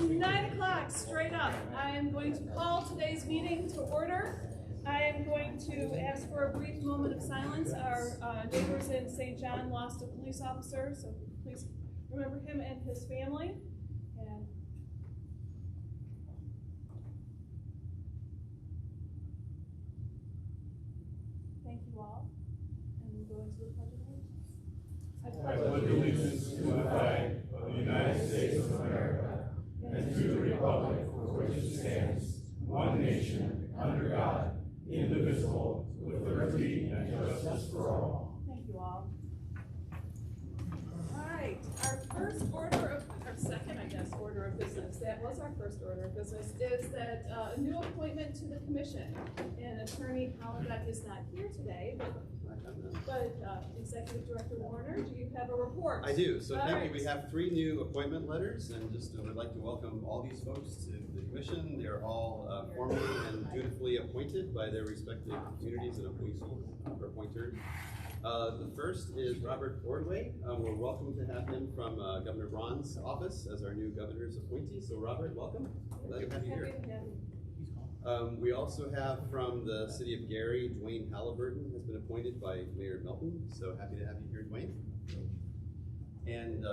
9 o'clock, straight up. I am going to call today's meeting to order. I am going to ask for a brief moment of silence. Our neighbors in St. John lost a police officer, so please remember him and his family. And thank you all. And we'll go into the pledge of allegiance. I pledge allegiance to the flag of the United States of America and to the republic for which it stands, one nation, under God, indivisible, with liberty and justice for all. Thank you all. All right, our first order of, our second, I guess, order of business, that was our first order of business, is that a new appointment to the commission. And Attorney Hollenbeck is not here today, but Executive Director Warner, do you have a report? I do. So thank right. you. We have 3 new appointment letters, and just would like to welcome all these folks to the commission. They're all formally and dutifully appointed by their respective communities and appointers. The first is Robert Ordway. We're welcome to have him from Governor Braun's office as our new governor's appointee. So Robert, welcome. Glad to have you here. We also have from the city of Gary, Dwayne Halliburton has been appointed by Mayor Melton. So happy to have you here, Dwayne. And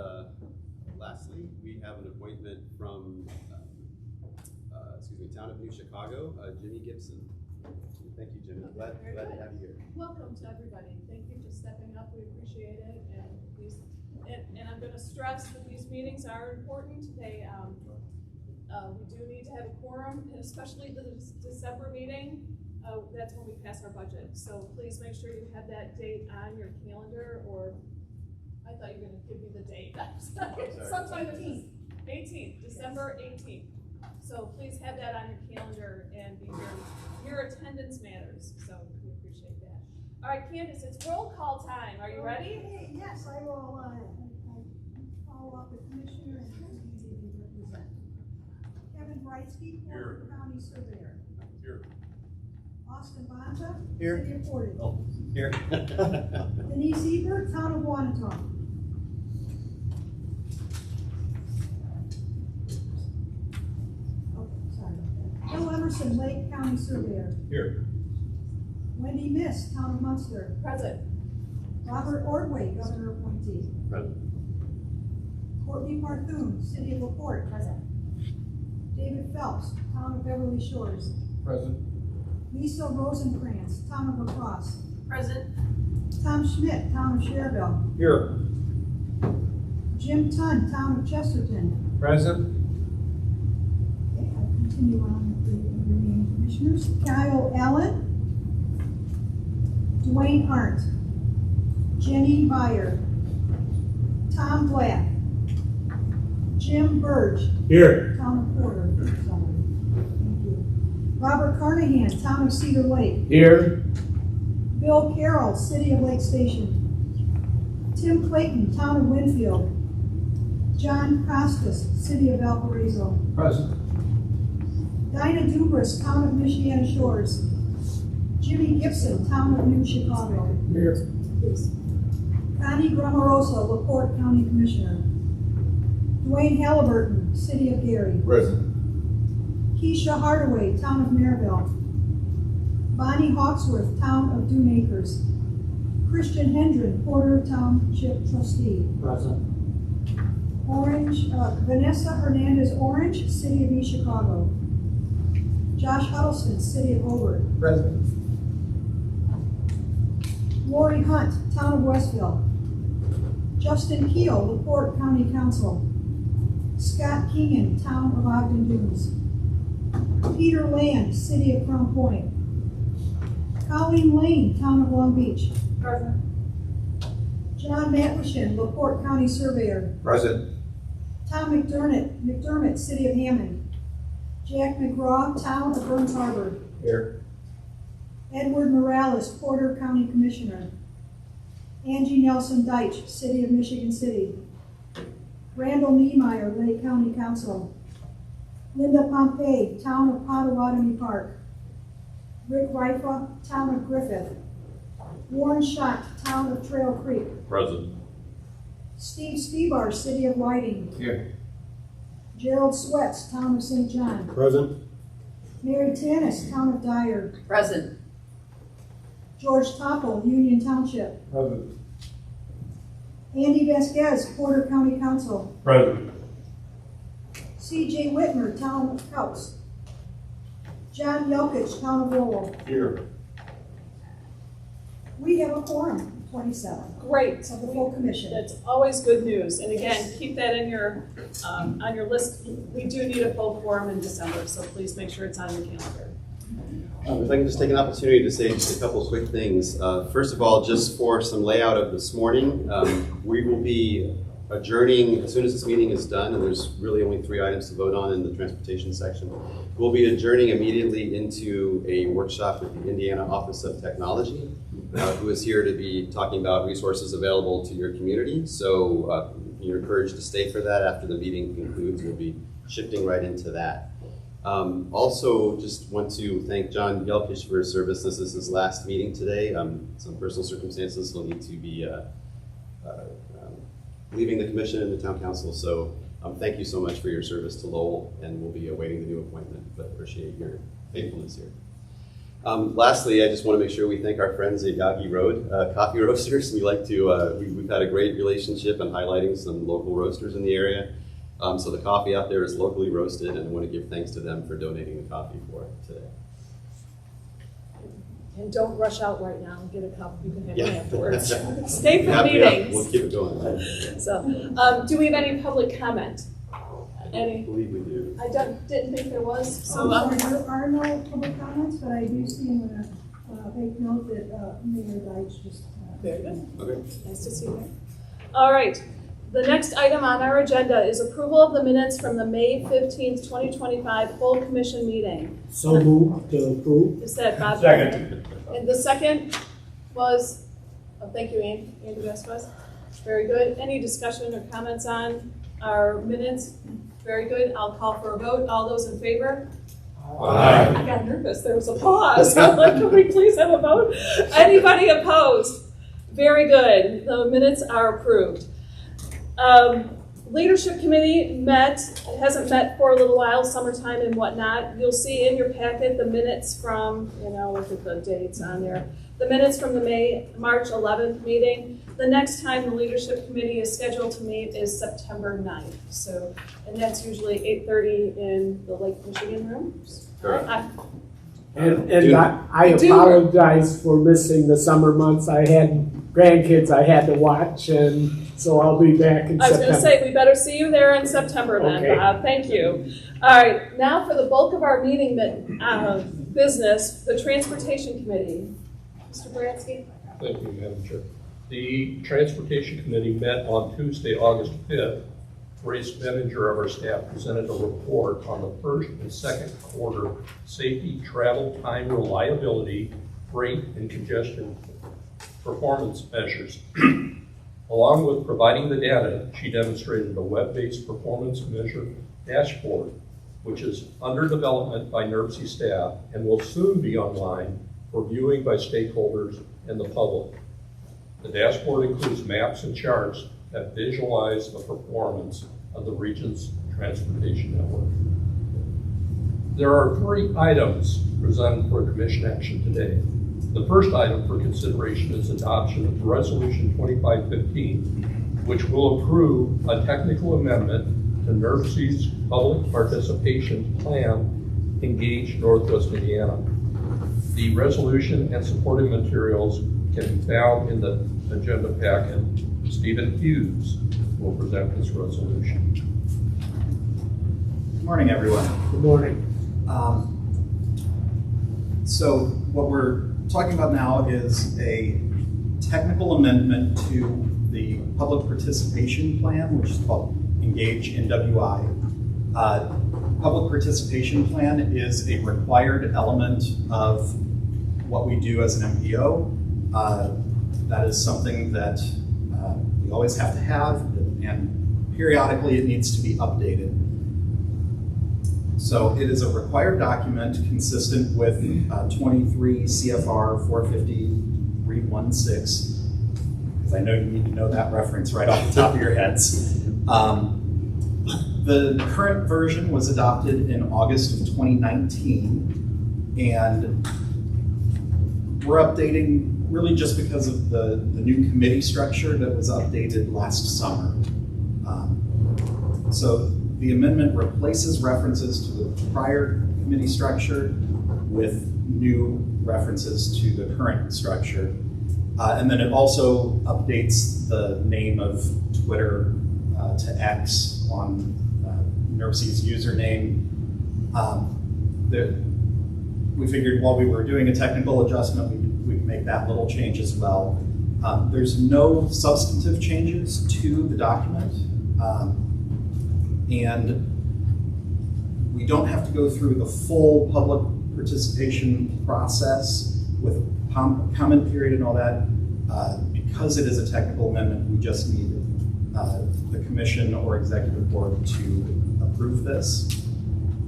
lastly, we have an appointment from, Town of New Chicago, Jimmy Gibson. Thank you, Jimmy. Glad to have you here. Welcome to everybody. Thank you for stepping up. We appreciate it. And please, and I'm going to stress that these meetings are important. They, we do need to have a quorum, and especially the December meeting. That's when we pass our budget. So please make sure you have that date on your calendar, or I thought you were going to give me the date. Sometime 18th, December 18th. So please have that on your calendar and be here. Your attendance matters, so we appreciate that. All right, Candace, it's roll call time. Are you ready? Okay, yes, I will follow up with Commissioner and Community Representative. Kevin Breitsky, Porter County Surveyor. Here. Austin Bonta, Here. City of Portage. Oh, here. Denise Ebert, Town of Wanatah. Bill Emerson, Lake County Surveyor. Here. Wendy Miss, Town of Munster. Present. Robert Ordway, Governor appointee. Present. Courtney Parthun, City of LaPorte. Present. David Phelps, Town of Beverly Shores. Present. Lisa Rosenkrantz, Town of La Crosse. Present. Tom Schmidt, Town of Cherville. Here. Jim Tunn, Town of Chesterton. Present. Okay, I'll continue on with the remaining commissioners. Kyle Allen. Dwayne Arndt. Jenny Meyer. Tom Black. Jim Burge, Here. Town of Porter. Sorry. Thank you. Robert Carnahan, Town of Cedar Lake. Here. Bill Carroll, City of Lake Station. Tim Clayton, Town of Winfield. John Costas, City of Valparaiso. Present. Dinah Dubras, Town of Michiana Shores. Jimmy Gibson, Town of New Chicago. Here. Connie Grammarosa, LaPorte County Commissioner. Dwayne Halliburton, City of Gary. Present. Keisha Hardaway, Town of Maryville. Bonnie Hawksworth, Town of Dune Acres. Christian Hendren, Porter Township Trustee. Present. Vanessa Hernandez Orange, City of East Chicago. Josh Huddleston, City of Hobart. Present. Lori Hunt, Town of Westville. Justin Keel, LaPorte County Council. Scott Keenan, Town of Ogden Dunes. Peter Land, City of Crown Point. Colleen Lane, Town of Long Beach. Present. John Matlishin, LaPorte County Surveyor. Present. Tom McDermott, City of Hammond. Jack McGraw, Town of Burns Harbor. Here. Edward Morales, Porter County Commissioner. Angie Nelson Deitch, City of Michigan City. Randall Niemeyer, Lake County Council. Linda Pompey, Town of Potawatomi Park. Rick Rifa, Town of Griffith. Warren Schott, Town of Trail Creek. Present. Steve Spebar, City of Whiting. Here. Gerald Swets, Town of St. John. Present. Mary Tanis, Town of Dyer. Present. George Topple, Union Township. Present. Andy Vasquez, Porter County Council. Present. C.J. Whitmer, Town of Couts. John Yelkich, Town of Lowell. Here. We have a quorum, 27, Great. of the full commission. That's always good news. And again, keep that in your, on your list. We do need a full quorum in December, so please make sure it's on your calendar. If I can just take an opportunity to say just a couple of quick things. First of all, just for some layout of this morning, we will be adjourning as soon as this meeting is done, and there's really only 3 items to vote on in the transportation section. We'll be adjourning immediately into a workshop with the Indiana Office of Technology, who is here to be talking about resources available to your community. So you're encouraged to stay for that. After the meeting concludes, we'll be shifting right into that. Also, just want to thank John Yelkish for his service. This is his last meeting today. Some personal circumstances, he'll need to be leaving the commission and the town council. So thank you so much for your service to Lowell, and we'll be awaiting the new appointment, but appreciate your faithfulness here. Lastly, I just want to make sure we thank our friends at Yagi Road Coffee Roasters. We like to, we've had a great relationship in highlighting some local roasters in the area. So the coffee out there is locally roasted, and I want to give thanks to them for donating the coffee for it today. And don't rush out right now and get a cup. You can have one Yeah. afterwards. Stay for the Yeah, meetings. we'll keep it going. So, do we have any public comment? I believe we do. I didn't think there was. So, There are no public comments, but I do see in the make note that Mayor Deitch just. very good. Okay. Nice to see you. All right. The next item on our agenda is approval of the minutes from the May 15th, 2025 full commission meeting. So moved to approve. Is that Bob? Second. And the second was, oh, thank you, Andy Vasquez. Very good. Any discussion or comments on our minutes? Very good. I'll call for a vote. All those in favor? Aye. I got nervous. There was a pause. I'm like, can we please have a vote? Anybody opposed? Very good. The minutes are approved. Leadership committee hasn't met for a little while, summertime and whatnot. You'll see in your packet the minutes from, look at the dates on there. The minutes from the March 11th meeting. The next time the leadership committee is scheduled to meet is September 9th. So, and that's usually 8:30 in the Lake Michigan room. Correct. And I apologize for missing the summer months. I had grandkids I had to watch, and so I'll be back in I was September. going to say, we better see you there in September then, Okay. Bob. Thank you. All right, now for the bulk of our meeting business, the Transportation Committee. Mr. Bransky? Thank you, Madam Chair. The Transportation Committee met on Tuesday, August 5th, where each manager of our staff presented a report on the first and second quarter safety, travel time, reliability, freight, and congestion performance measures. Along with providing the data, she demonstrated a web-based performance measure dashboard, which is under development by NIRPC staff and will soon be online for viewing by stakeholders and the public. The dashboard includes maps and charts that visualize the performance of the region's transportation network. There are 3 items presented for commission action today. The first item for consideration is adoption of Resolution 2515, which will approve a technical amendment to NIRPC's public participation plan, Engage Northwest Indiana. The resolution and supporting materials can be found in the agenda packet. Stephen Hughes will present this resolution. Good morning, everyone. Good morning. So what we're talking about now is a technical amendment to the public participation plan, which is called Engage NWI. Public participation plan is a required element of what we do as an MPO. That is something that we always have to have, and periodically it needs to be updated. So it is a required document consistent with 23 CFR 450.316, because I know you need to know that reference right off the top of your heads. The current version was adopted in August of 2019, and we're updating really just because of the new committee structure that was updated last summer. So the amendment replaces references to the prior committee structure with new references to the current structure. And then it also updates the name of Twitter to X on NIRPC's username. We figured while we were doing a technical adjustment, we'd make that little change as well. There's no substantive changes to the document. And we don't have to go through the full public participation process with comment period and all that. Because it is a technical amendment, we just need the commission or executive board to approve this.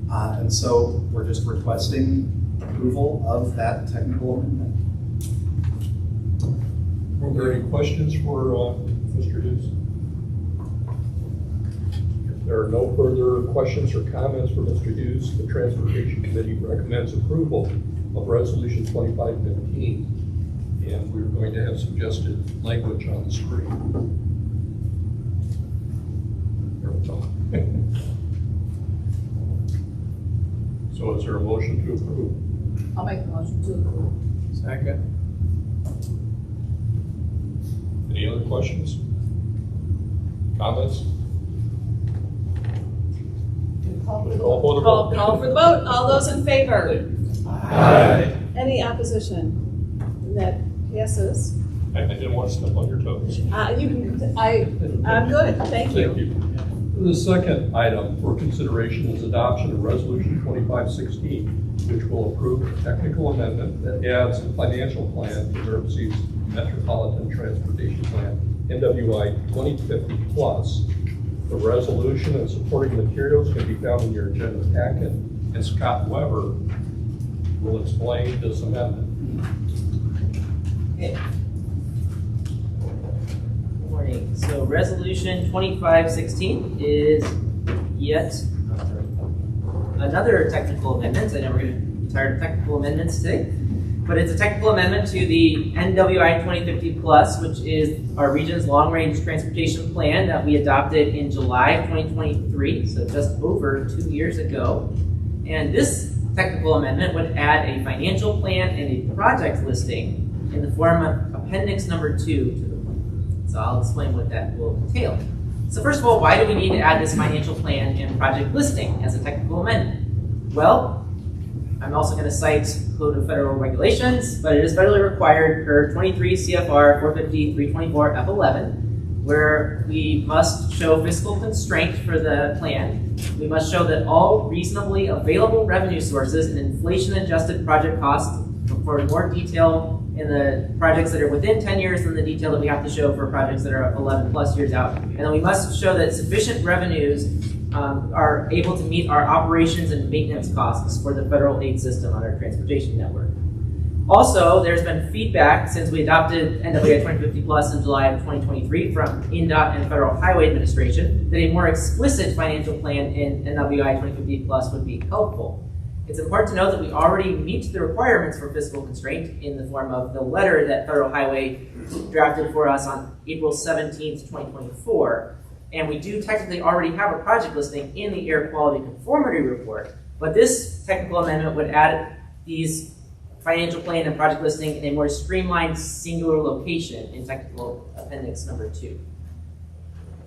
And so we're just requesting approval of that technical amendment. Are there any questions for Mr. Hughes? If there are no further questions or comments for Mr. Hughes, the Transportation Committee recommends approval of Resolution 2515. And we're going to have suggested language on the screen. There we go. So is there a motion to approve? I'll make the motion to approve. Second. Any other questions? Comments? Call for the Call for the vote. vote. Call for the vote. All those in favor? Aye. Any opposition? That passes. I didn't want to step on your toes. I'm good. Thank you. The second item for consideration is adoption of Resolution 2516, which will approve a technical amendment that adds a financial plan to NIRPC's Metropolitan Transportation Plan, NWI 2050 Plus. The resolution and supporting materials can be found in your agenda packet, and Scott Weber will explain this amendment. Okay. Good morning. So Resolution 2516 is yet another technical amendment. I know we're going to be tired of technical amendments today, but it's a technical amendment to the NWI 2050 Plus, which is our region's long-range transportation plan that we adopted in July of 2023, so just over 2 years ago. And this technical amendment would add a financial plan and a project listing in the form of appendix number 2 to the plan. So I'll explain what that will entail. So first of all, why do we need to add this financial plan and project listing as a technical amendment? Well, I'm also going to cite Code of Federal Regulations, but it is federally required per 23 CFR 450-324 F11, where we must show fiscal constraint for the plan. We must show that all reasonably available revenue sources and inflation-adjusted project costs for more detail in the projects that are within 10 years than the detail that we have to show for projects that are 11 plus years out. And then we must show that sufficient revenues are able to meet our operations and maintenance costs for the federal aid system on our transportation network. Also, there's been feedback since we adopted NWI 2050 Plus in July of 2023 from INDOT and Federal Highway Administration that a more explicit financial plan in NWI 2050 Plus would be helpful. It's important to note that we already meet the requirements for fiscal constraint in the form of the letter that Federal Highway drafted for us on April 17th, 2024. And we do technically already have a project listing in the air quality conformity report, but this technical amendment would add these financial plan and project listing in a more streamlined singular location in technical appendix number 2.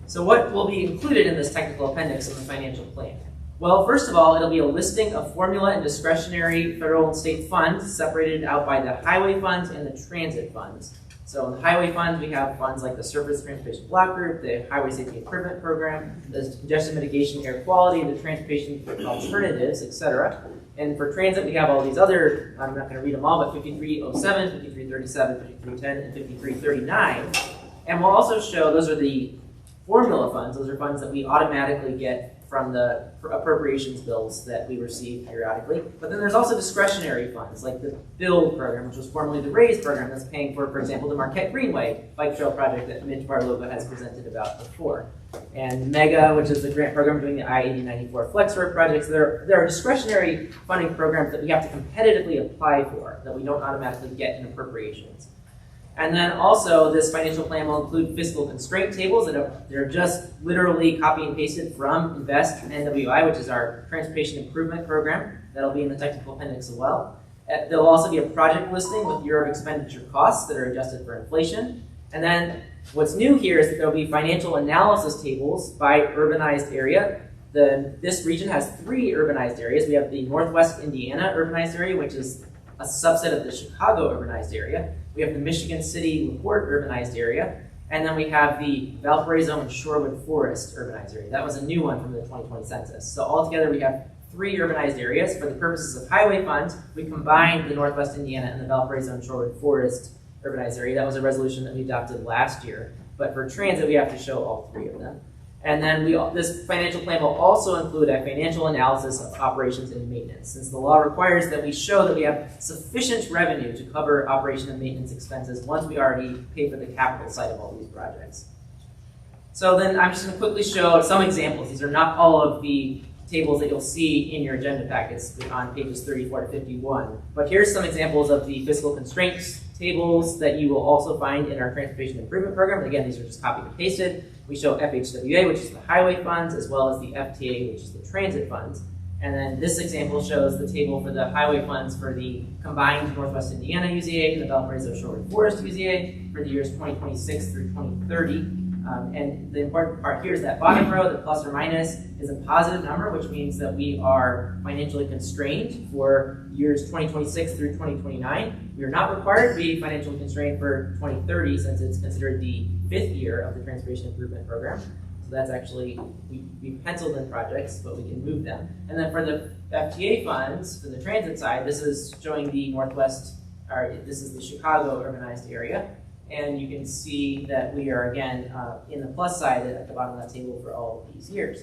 So what will be included in this technical appendix in the financial plan? Well, first of all, it'll be a listing of formula and discretionary federal and state funds separated out by the highway funds and the transit funds. So in the highway funds, we have funds like the Surface Transportation Block Group, the Highway Safety Improvement Program, the Congestion Mitigation Air Quality, the Transportation Alternatives, etc. And for transit, we have all these other, I'm not going to read them all, but 5307, 5337, 5310, and 5339. And we'll also show, those are the formula funds. Those are funds that we automatically get from the appropriations bills that we receive periodically. But then there's also discretionary funds, like the BUILD program, which was formerly the RAISE program, that's paying for example, the Marquette Greenway bike trail project that Mitch Barloga has presented about before. And MEGA, which is the grant program doing the I-8094 Flex Road projects. There are discretionary funding programs that we have to competitively apply for, that we don't automatically get in appropriations. And then also, this financial plan will include fiscal constraint tables they're just literally copy and pasted from INVEST NWI, which is our transportation improvement program. That'll be in the technical appendix as well. There'll also be a project listing with year of expenditure costs that are adjusted for inflation. And then what's new here is that there'll be financial analysis tables by urbanized area. This region has 3 urbanized areas. We have the Northwest Indiana urbanized area, which is a subset of the Chicago urbanized area. We have the Michigan City LaPorte urbanized area, and then we have the Valparaiso and Shorewood Forest urbanized area. That was a new one from the 2020 census. So altogether we have 3 urbanized areas. For the purposes of highway funds, we combined the Northwest Indiana and the Valparaiso and Shorewood Forest urbanized area. That was a resolution that we adopted last year. But for transit, we have to show all 3 of them. And then this financial plan will also include a financial analysis of operations and maintenance, since the law requires that we show that we have sufficient revenue to cover operation and maintenance expenses once we already pay for the capital side of all these projects. So then I'm just going to quickly show some examples. These are not all of the tables that you'll see in your agenda packets on pages 34 to 51. But here's some examples of the fiscal constraints tables that you will also find in our transportation improvement program. And again, these are just copied and pasted. We show FHWA, which is the highway funds, as well as the FTA, which is the transit funds. And then this example shows the table for the highway funds for the combined Northwest Indiana UZA and the Valparaiso Shorewood Forest UZA for the years 2026 through 2030. And the important part here is that bottom row, the plus or minus, is a positive number, which means that we are financially constrained for years 2026 through 2029. We are not required to be financially constrained for 2030 since it's considered the 5th year of the Transportation Improvement Program. So that's actually, we penciled in projects, but we can move them. And then for the FTA funds, for the transit side, this is showing the Northwest, or this is the Chicago urbanized area. And you can see that we are, again, in the plus side at the bottom of that table for all of these years.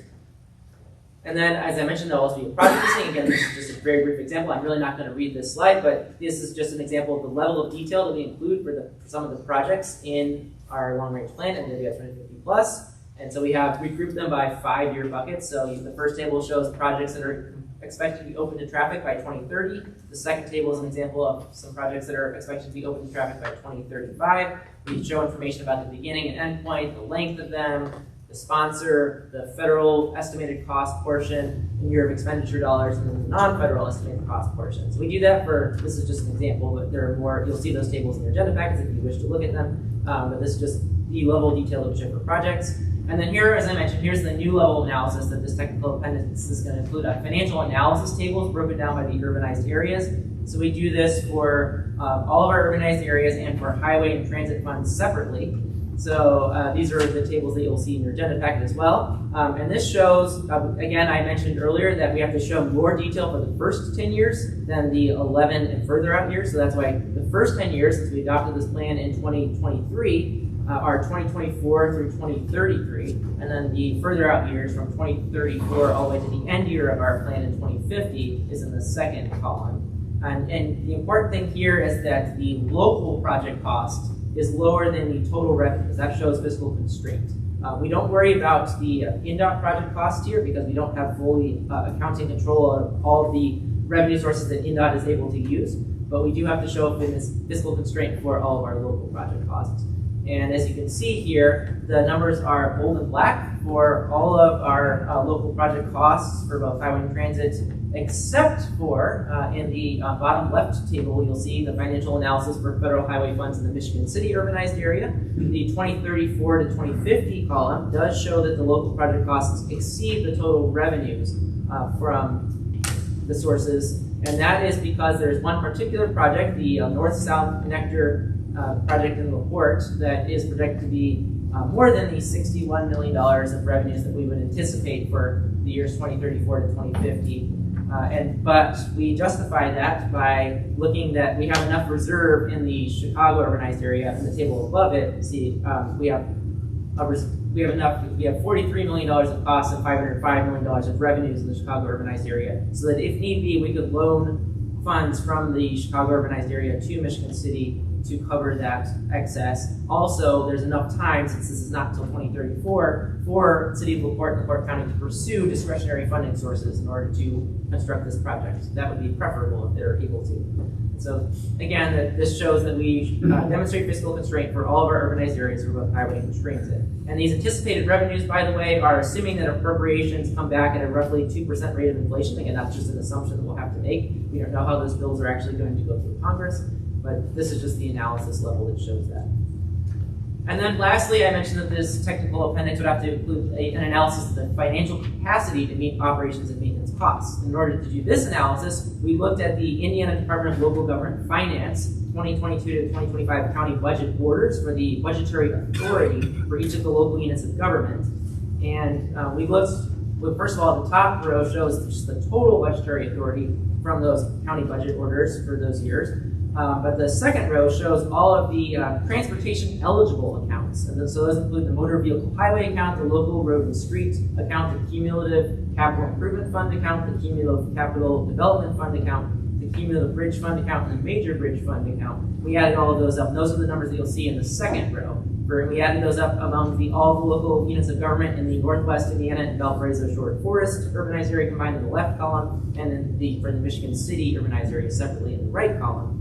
And then, as I mentioned, there'll also be a project listing. Again, this is just a very brief example. I'm really not going to read this slide, but this is just an example of the level of detail that we include for some of the projects in our long-range plan and NWI 2050+. And so we grouped them by 5-year buckets. So the first table shows projects that are expected to be open to traffic by 2030. The second table is an example of some projects that are expected to be open to traffic by 2035. We show information about the beginning and end point, the length of them, the sponsor, the federal estimated cost portion, and year of expenditure dollars, and then the non-federal estimated cost portion. So we do that this is just an example, but there are more, you'll see those tables in your agenda packets if you wish to look at them. But this is just the level of detail that we show for projects. And then here, as I mentioned, here's the new level analysis that this technical appendix is going to include. Financial analysis tables broken down by the urbanized areas. So we do this for all of our urbanized areas and for highway and transit funds separately. So these are the tables that you'll see in your agenda packet as well. And this shows, again, I mentioned earlier that we have to show more detail for the first 10 years than the 11 and further out years. So that's why the first 10 years, since we adopted this plan in 2023, are 2024 through 2033, and then the further out years from 2034 all the way to the end year of our plan in 2050 is in the second column. And the important thing here is that the local project cost is lower than the total revenues. That shows fiscal constraint. We don't worry about the INDOT project cost here because we don't have fully accounting control of all of the revenue sources that INDOT is able to use, but we do have to show up in this fiscal constraint for all of our local project costs. And as you can see here, the numbers are bold and black for all of our local project costs for both highway and transit, except for in the bottom left table, you'll see the financial analysis for federal highway funds in the Michigan City urbanized area. The 2034 to 2050 column does show that the local project costs exceed the total revenues from the sources. And that is because there's one particular project, the North-South Connector project in LaPorte, that is projected to be more than the $61 million of revenues that we would anticipate for the years 2034 to 2050. But we justify that by looking that we have enough reserve in the Chicago urbanized area. In the table above it, see we have we have $43 million of costs and $505 million of revenues in the Chicago urbanized area, so that if need be, we could loan funds from the Chicago urbanized area to Michigan City to cover that excess. Also, there's enough time, since this is not until 2034, for City of LaPorte and LaPorte County to pursue discretionary funding sources in order to construct this project. That would be preferable if they're able to. So again, this shows that we demonstrate fiscal constraint for all of our urbanized areas for both highway and transit. And these anticipated revenues, by the way, are assuming that appropriations come back at a roughly 2% rate of inflation. Again, that's just an assumption that we'll have to make. We don't know how those bills are actually going to go through Congress, but this is just the analysis level that shows that. And then lastly, I mentioned that this technical appendix would have to include an analysis of the financial capacity to meet operations and maintenance costs. In order to do this analysis, we looked at the Indiana Department of Local Government Finance 2022 to 2025 county budget orders for the budgetary authority for each of the local units of government. And we looked, first of all, the top row shows just the total budgetary authority from those county budget orders for those years. But the second row shows all of the transportation eligible accounts. And so those include the motor vehicle highway account, the local road and street account, the cumulative capital improvement fund account, the cumulative capital development fund account, the cumulative bridge fund account, and the major bridge fund account. We added all of those up. And those are the numbers that you'll see in the second row. We added those up among all the local units of government in the Northwest Indiana and Valparaiso Shore Forest urbanized area combined in the left column, and then for the Michigan City urbanized area separately in the right column.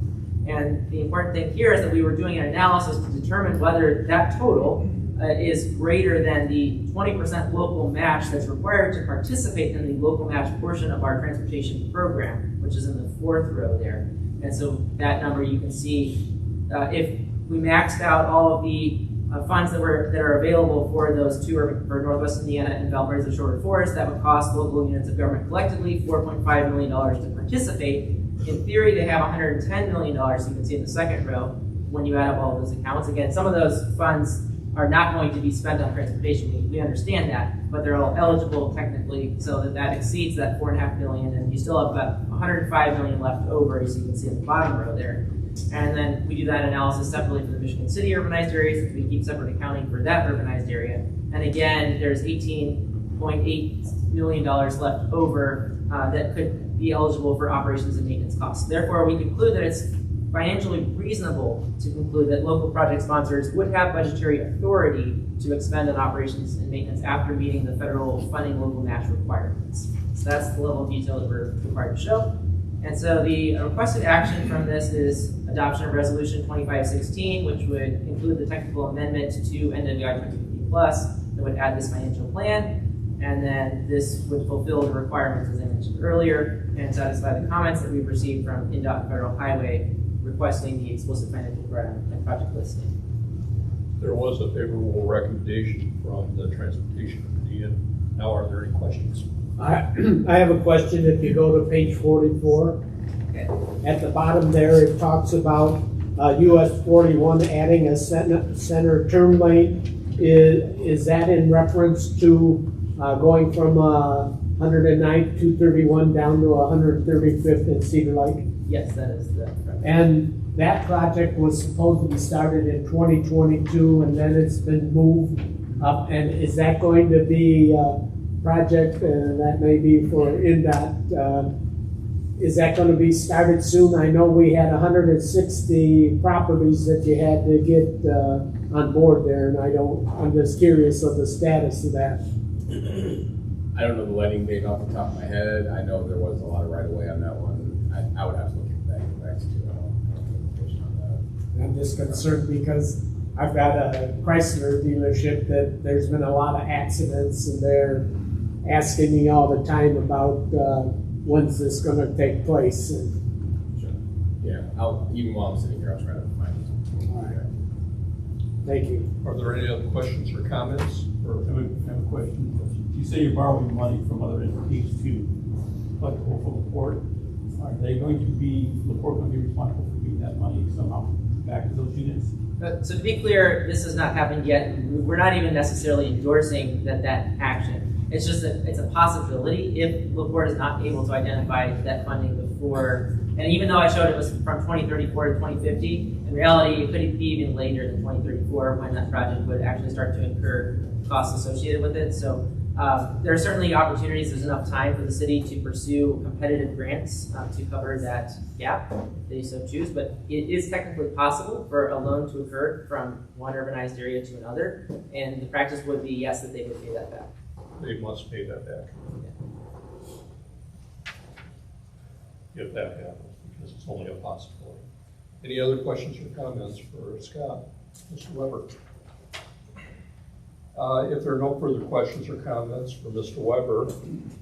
And the important thing here is that we were doing an analysis to determine whether that total is greater than the 20% local match that's required to participate in the local match portion of our transportation program, which is in the fourth row there. And so that number you can see, if we maxed out all of the funds that are available for those two, for Northwest Indiana and Valparaiso Shore Forest, that would cost local units of government collectively $4.5 million to participate. In theory, they have $110 million, so you can see in the second row, when you add up all of those accounts. Again, some of those funds are not going to be spent on transportation. We understand that, but they're all eligible technically, so that exceeds that $4.5 million, and you still have about $105 million left over, as you can see in the bottom row there. And then we do that analysis separately for the Michigan City urbanized areas, since we keep separate accounting for that urbanized area. And again, there's $18.8 million left over that could be eligible for operations and maintenance costs. Therefore, we conclude that it's financially reasonable to conclude that local project sponsors would have budgetary authority to expend on operations and maintenance after meeting the federal funding local match requirements. So that's the level of detail that we're required to show. And so the requested action from this is adoption of Resolution 2516, which would include the technical amendment to NWI 2050 Plus that would add this financial plan. And then this would fulfill the requirements, as I mentioned earlier, and satisfy the comments that we've received from INDOT Federal Highway requesting the explicit financial requirement and project listing. There was a favorable recommendation from the Transportation Committee, and now are there any questions? I have a question. If you go to page 44, Okay. at the bottom there, it talks about US 41 adding a center turn lane. Is that in reference to going from 109th, 231 down to 135th in Cedar Lake? Yes, that is the project. And that project was supposed to be started in 2022, and then it's been moved up. And is that going to be project, and that may be for INDOT, is that going to be started soon? I know we had 160 properties that you had to get on board there, and I'm just curious of the status of that. I don't know the letting date off the top of my head. I know there was a lot of right-of-way on that one. I would have to look at that next to I don't have information on that. I'm just concerned because I've got a Chrysler dealership that there's been a lot of accidents, and they're asking me all the time about when's this going to take place. Sure. Yeah. Even while I'm sitting here, I'll try to find it. All right. Thank you. Are there any other questions or comments? I have a question. You say you're borrowing money from other entities to collectible for LaPorte. Are they going to be, LaPorte going to be responsible for giving that money somehow back to those units? So to be clear, this has not happened yet. We're not even necessarily endorsing that action. It's just that it's a possibility if the board is not able to identify that funding before. And even though I showed it was from 2034 to 2050, in reality, it could be even later than 2034 when that project would actually start to incur costs associated with it. So there are certainly opportunities. There's enough time for the city to pursue competitive grants to cover that gap if they so choose. But it is technically possible for a loan to occur from one urbanized area to another. And the practice would be, yes, that they would pay that back. They must pay that back. If that happens, because it's only a possibility. Any other questions or comments for Scott? Mr. Weber? If there are no further questions or comments for Mr. Weber,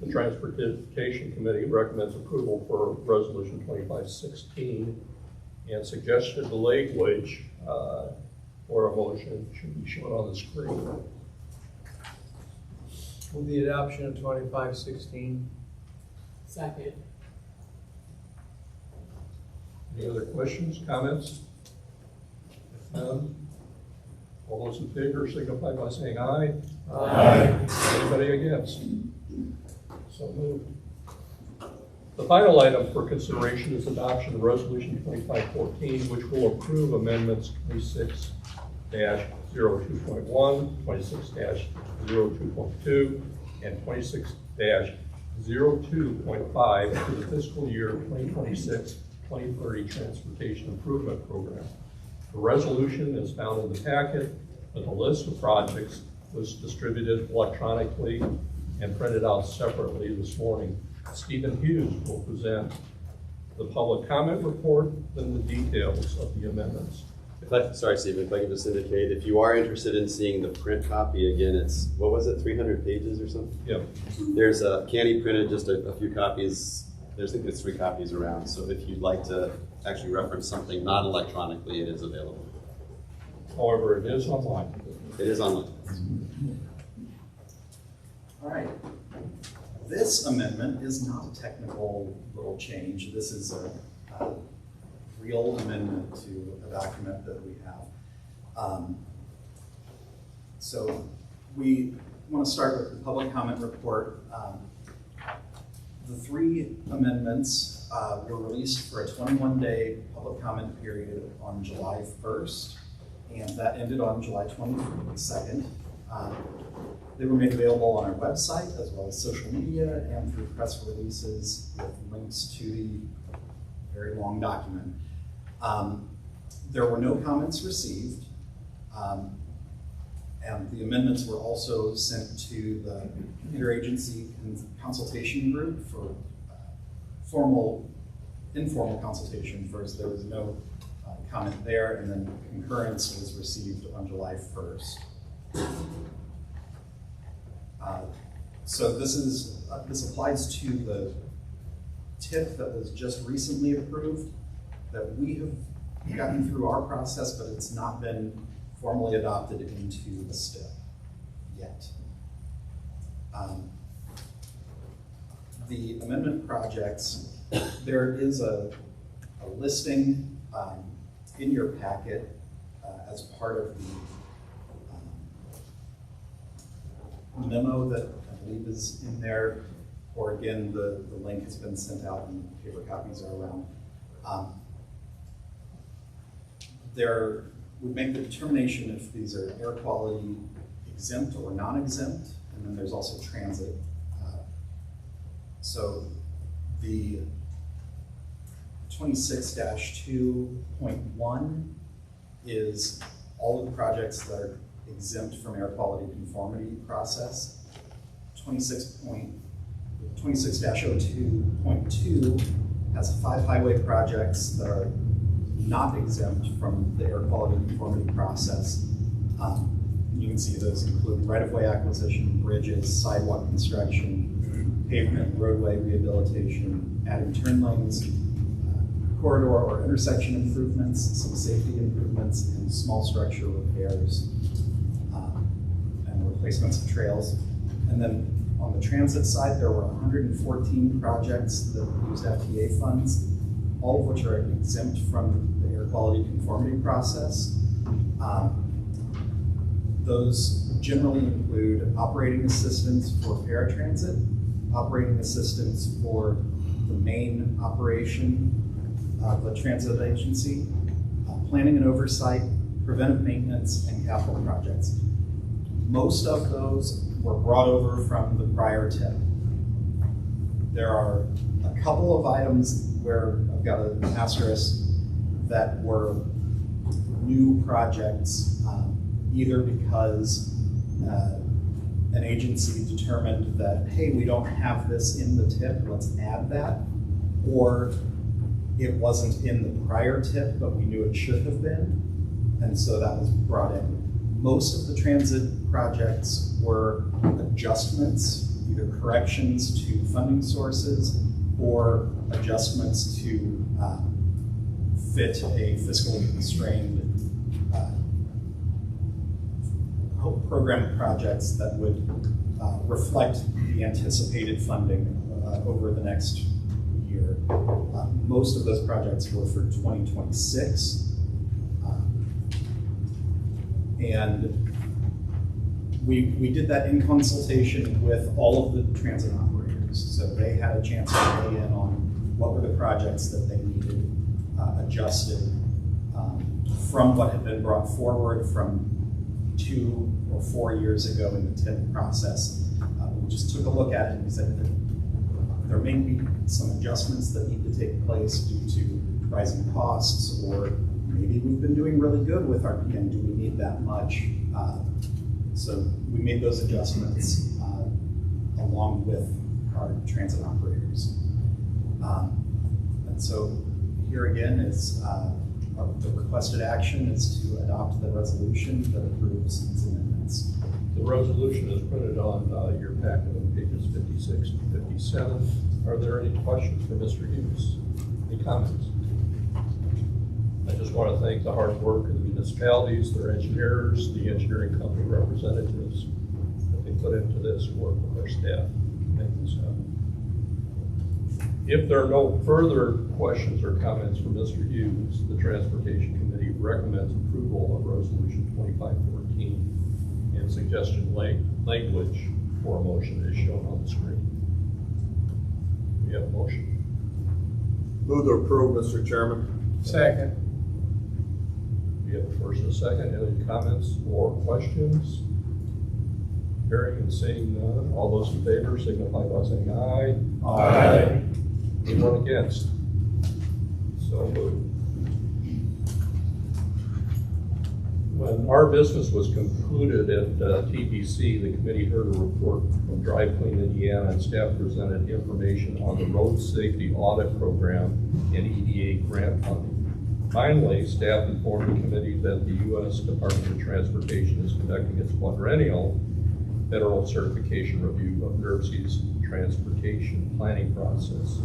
the Transportation Committee recommends approval for Resolution 2516, and suggested the language for a motion should be shown on the screen. Move the adoption of 2516. Second. Any other questions, comments? If none, all those in favor signify by saying aye. Aye. Anybody against? So moved. The final item for consideration is adoption of Resolution 2514, which will approve amendments 26-02.1, 26-02.2, and 26-02.5 to the fiscal year 2026-2030 Transportation Improvement Program. The resolution is found in the packet, but the list of projects was distributed electronically and printed out separately this morning. Stephen Hughes will present the public comment report and the details of the amendments. Sorry, Stephen, if I could just indicate, if you are interested in seeing the print copy, again, it's, what was it, 300 pages or something? Yep. There's Candy printed just a few copies. I think there's 3 copies around, so if you'd like to actually reference something not electronically, it is available. However, it is online. It is online. All right. This amendment is not a technical little change. This is a real amendment to a document that we have. So we want to start with the public comment report. The 3 amendments were released for a 21-day public comment period on July 1st, and that ended on July 22nd. They were made available on our website as well as social media and through press releases with links to the very long document. There were no comments received, and the amendments were also sent to the interagency consultation group for informal consultation first. There was no comment there, and then concurrence was received on July 1st. So this applies to the TIP that was just recently approved, that we have gotten through our process, but it's not been formally adopted into the STIP yet. The amendment projects, there is a listing in your packet as part of the memo that I believe is in there, or again, the link has been sent out and paper copies are around. We make the determination if these are air quality exempt or non-exempt, and then there's also transit. So the 26-2.1 is all of the projects that are exempt from air quality conformity process. 26-02.2 has 5 highway projects that are not exempt from the air quality conformity process. You can see those include right-of-way acquisition, bridges, sidewalk construction, pavement, roadway rehabilitation, adding turn lanes, corridor or intersection improvements, some safety improvements, and small structure repairs and replacements of trails. And then on the transit side, there were 114 projects that used FTA funds, all of which are exempt from the air quality conformity process. Those generally include operating assistance for paratransit, operating assistance for the main operation of the transit agency, planning and oversight, preventive maintenance, and capital projects. Most of those were brought over from the prior TIP. There are a couple of items where I've got an asterisk that were new projects, either because an agency determined that, hey, we don't have this in the TIP, let's add that, or it wasn't in the prior TIP, but we knew it should have been, and so that was brought in. Most of the transit projects were adjustments, either corrections to funding sources or adjustments to fit a fiscally constrained program of projects that would reflect the anticipated funding over the next year. Most of those projects were for 2026. And we did that in consultation with all of the transit operators. So they had a chance to weigh in on what were the projects that they needed adjusted from what had been brought forward from 2 or 4 years ago in the TIP process. We just took a look at it and we said that there may be some adjustments that need to take place due to rising costs, or maybe we've been doing really good with our PM. Do we need that much? So we made those adjustments along with our transit operators. And so here again is the requested action is to adopt the resolution that approves these amendments. The resolution is printed on your packet on pages 56 and 57. Are there any questions for Mr. Hughes? Any comments? I just want to thank the hard work of the municipalities, their engineers, the engineering company representatives that they put into this and work with our staff to make this happen. If there are no further questions or comments from Mr. Hughes, the Transportation Committee recommends approval of Resolution 2514 and suggestion language for a motion is shown on the screen. We have a motion. Move to approve, Mr. Chairman. Second. We have a first and a second. Any comments or questions? Hearing and seeing none. All those in favor signify by saying aye. Aye. Anyone against? So moved. When our business was concluded at TBC, the committee heard a report from Drive Clean Indiana, and staff presented information on the road safety audit program and EDA grant funding. Finally, staff informed the committee that the U.S. Department of Transportation is conducting its quadrennial federal certification review of NIRPC's transportation planning process.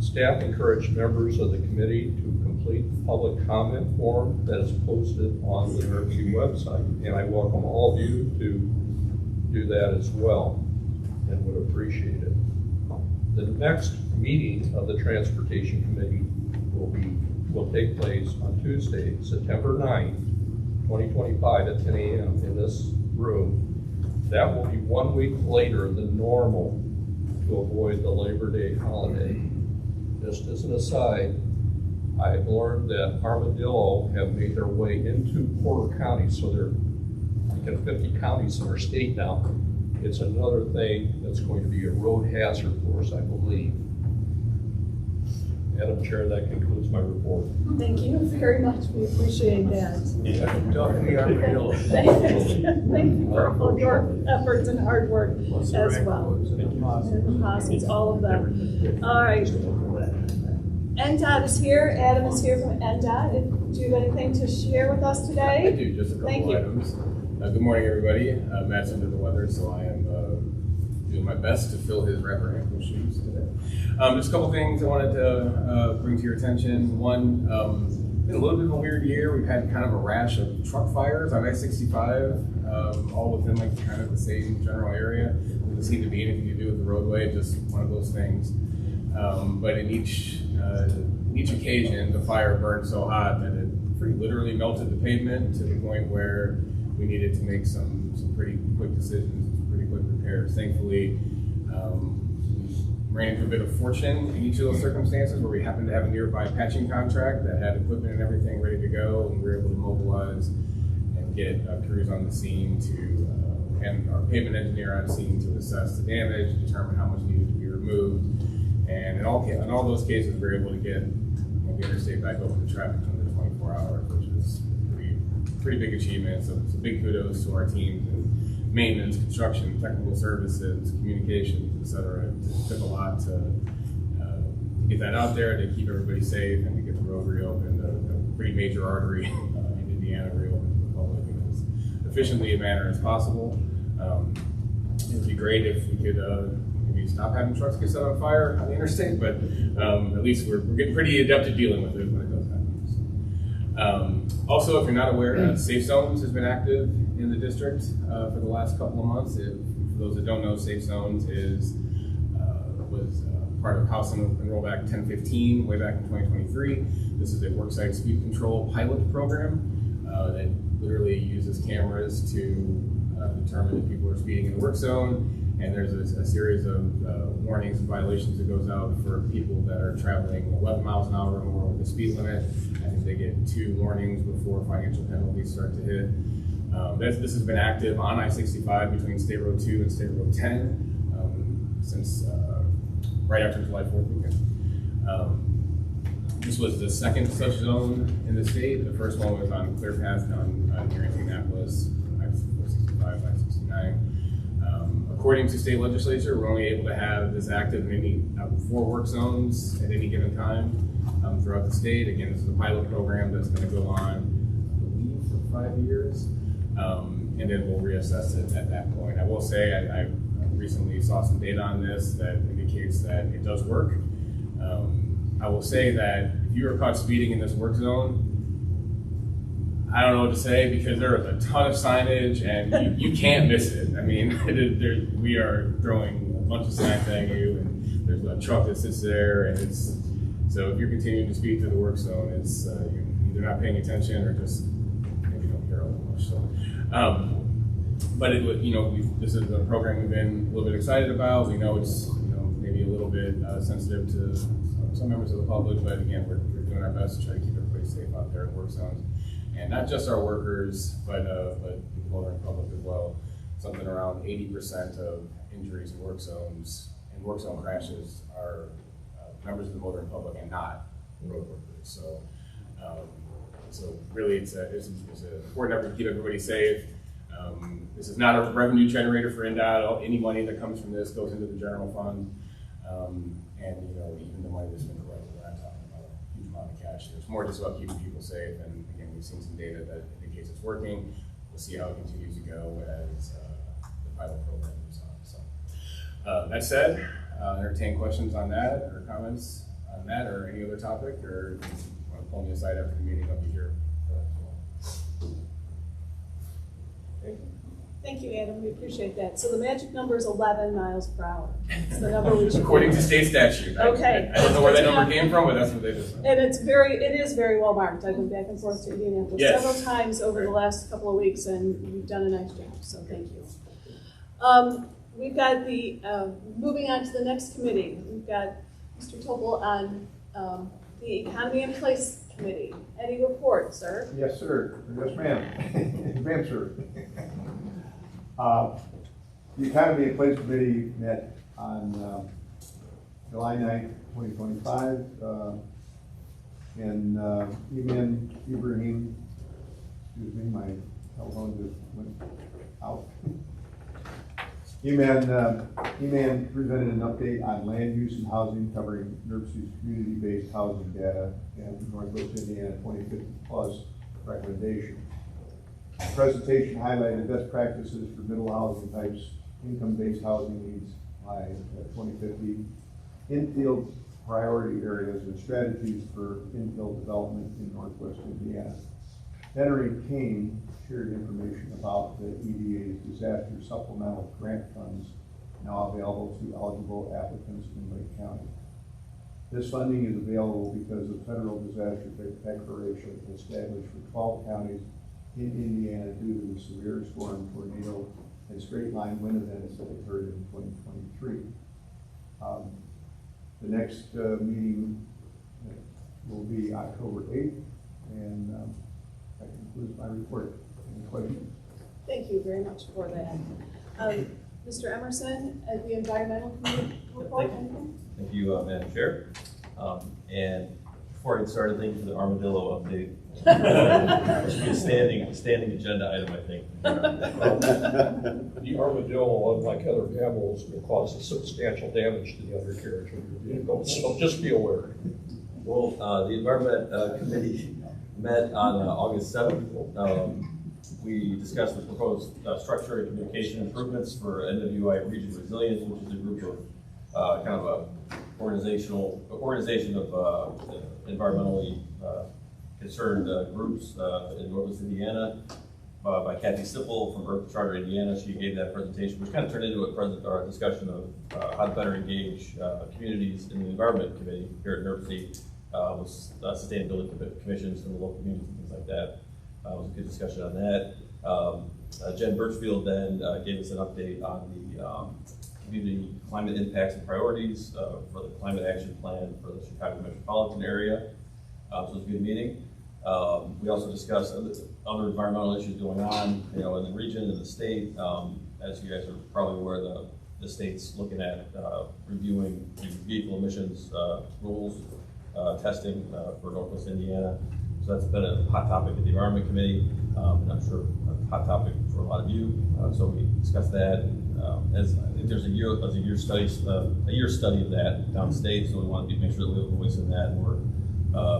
Staff encouraged members of the committee to complete the public comment form that is posted on the NIRPC website, and I welcome all of you to do that as well and would appreciate it. The next meeting of the Transportation Committee will take place on Tuesday, September 9th, 2025 at 10 a.m. in this room. That will be 1 week later than normal to avoid the Labor Day holiday. Just as an aside, I've learned that armadillo have made their way into Porter County, so there are 50 counties in our state now. It's another thing that's going to be a road hazard for us, I believe. Madam Chair, that concludes my report. Thank you very much. We appreciate that. Talking to the armadillo. Thank you for all your efforts and hard work as well. And the possums, all of them. All right. NDOT is here. Adam is here from NDOT. Do you have anything to share with us today? I do, just a couple items. Good morning, everybody. Matt's under the weather, so I am doing my best to fill his rather ample shoes today. Just a couple things I wanted to bring to your attention. One, been a little bit of a weird year. We've had kind of a rash of truck fires on I-65, all within like kind of the same general area. It doesn't seem to be anything to do with the roadway, just one of those things. But in each occasion, the fire burned so hot that it pretty literally melted the pavement to the point where we needed to make some pretty quick decisions, some pretty quick repairs. Thankfully, we ran into a bit of fortune in each of those circumstances where we happened to have a nearby patching contract that had equipment and everything ready to go, and we were able to mobilize and get crews on the scene and our pavement engineer on scene to assess the damage, determine how much needed to be removed. And in all those cases, we were able to get the interstate back open to traffic under 24 hours, which is pretty big achievement. So it's a big kudos to our teams in maintenance, construction, technical services, communications, et cetera. It took a lot to get that out there, to keep everybody safe, and to get the road reopened, a pretty major artery in Indiana reopened to the public in as efficiently a manner as possible. It would be great if we could maybe stop having trucks get set on fire on the interstate, but at least we're getting pretty adept at dealing with it when it does happen. So. Also, if you're not aware, Safe Zones has been active in the district for the last couple of months. For those that don't know, Safe Zones was part of House Enroll Act 1015 way back in 2023. This is a worksite speed control pilot program that literally uses cameras to determine if people are speeding in the work zone. And there's a series of warnings and violations that goes out for people that are traveling 11 miles an hour or more over the speed limit. I think they get 2 warnings before financial penalties start to hit. This has been active on I-65 between State Road 2 and State Road 10 since right after July 4th weekend. This was the second such zone in the state. The first one was on Clear Path near Indianapolis, I-65, I-69. According to state legislature, we're only able to have this active in 4 work zones at any given time throughout the state. Again, this is a pilot program that's going to go on, I believe, for 5 years, and then we'll reassess it at that point. I will say I recently saw some data on this that indicates that it does work. I will say that if you are caught speeding in this work zone, I don't know what to say, because there is a ton of signage and you can't miss it. I mean, we are throwing a bunch of signs at you, and there's a truck that sits there, and so if you're continuing to speed through the work zone, it's you're either not paying attention or just maybe don't care all that much. So, but this is a program we've been a little bit excited about. We know it's maybe a little bit sensitive to some members of the public, but again, we're doing our best to try to keep everybody safe out there in work zones. And not just our workers, but the motoring public as well. Something around 80% of injuries in work zones and work zone crashes are members of the motoring public and not road workers. So really, it's an important effort to keep everybody safe. This is not a revenue generator for NDOT. Any money that comes from this goes into the general fund, and even the money that's been collected, we're not talking about a huge amount of cash. It's more just about keeping people safe, and again, we've seen some data that indicates it's working. We'll see how it continues to go as the pilot program moves on. So that said, entertain questions on that or comments on that or any other topic, or if you want to pull me aside after the meeting, I'll be here. Thank you, Adam. We appreciate that. So the magic number is 11 miles per hour. It's the number we should according to state statute. Okay. I don't know where that number came from, but that's what they just said. And it is very well marked. I've been back and forth to Indianapolis several times over the last couple of weeks, and you've done a nice job. So thank you. We've got moving on to the next committee. We've got Mr. Topol on the Economy and Place Committee. Any report, sir? Yes, sir. Yes, ma'am. Ma'am, sir. The Economy and Place Committee met on July 9th, 2025, and Iman Ibrahim, excuse me, my telephone just went out. Iman presented an update on land use and housing, covering NIRPC's community-based housing data and Northwest Indiana 2050 plus recommendation. The presentation highlighted best practices for middle housing types, income-based housing needs by 2050, infield priority areas, and strategies for infill development in Northwest Indiana. Henry Kane shared information about the EDA's disaster supplemental grant funds now available to eligible applicants in Lake County. This funding is available because of federal disaster declaration established for 12 counties in Indiana due to the severe storm, tornado, and straight line wind events that occurred in 2023. The next meeting will be October 8th, and that concludes my report. Any questions? Thank you very much for that. Mr. Emerson, at the Environmental Committee report, anything? Thank you, Madam Chair. And before I get started, thank you for the armadillo update. It should be a standing agenda item, I think. The armadillo, unlike other mammals, will cause substantial damage to the undercarriage of your vehicle, so just be aware. Well, the Environment Committee met on August 7th. We discussed the proposed structure and communication improvements for NWI Region Resilience, which is a group of kind of a organization of environmentally concerned groups in Northwest Indiana by Kathy Sipple from Earth Charter Indiana. She gave that presentation, which kind of turned into a discussion of how to better engage communities in the Environment Committee here at NIRPC with sustainability commissions from the local communities and things like that. It was a good discussion on that. Jen Birchfield then gave us an update on the community climate impacts and priorities for the climate action plan for the Chicago metropolitan area. So it was a good meeting. We also discussed other environmental issues going on, in the region and the state. As you guys are probably aware, the state's looking at reviewing vehicle emissions rules, testing for Northwest Indiana. So that's been a hot topic at the Environment Committee, and I'm sure a hot topic for a lot of you. So we discussed that. As I think there's a year study of that downstate, so we want to make sure that we have a voice in that, and we're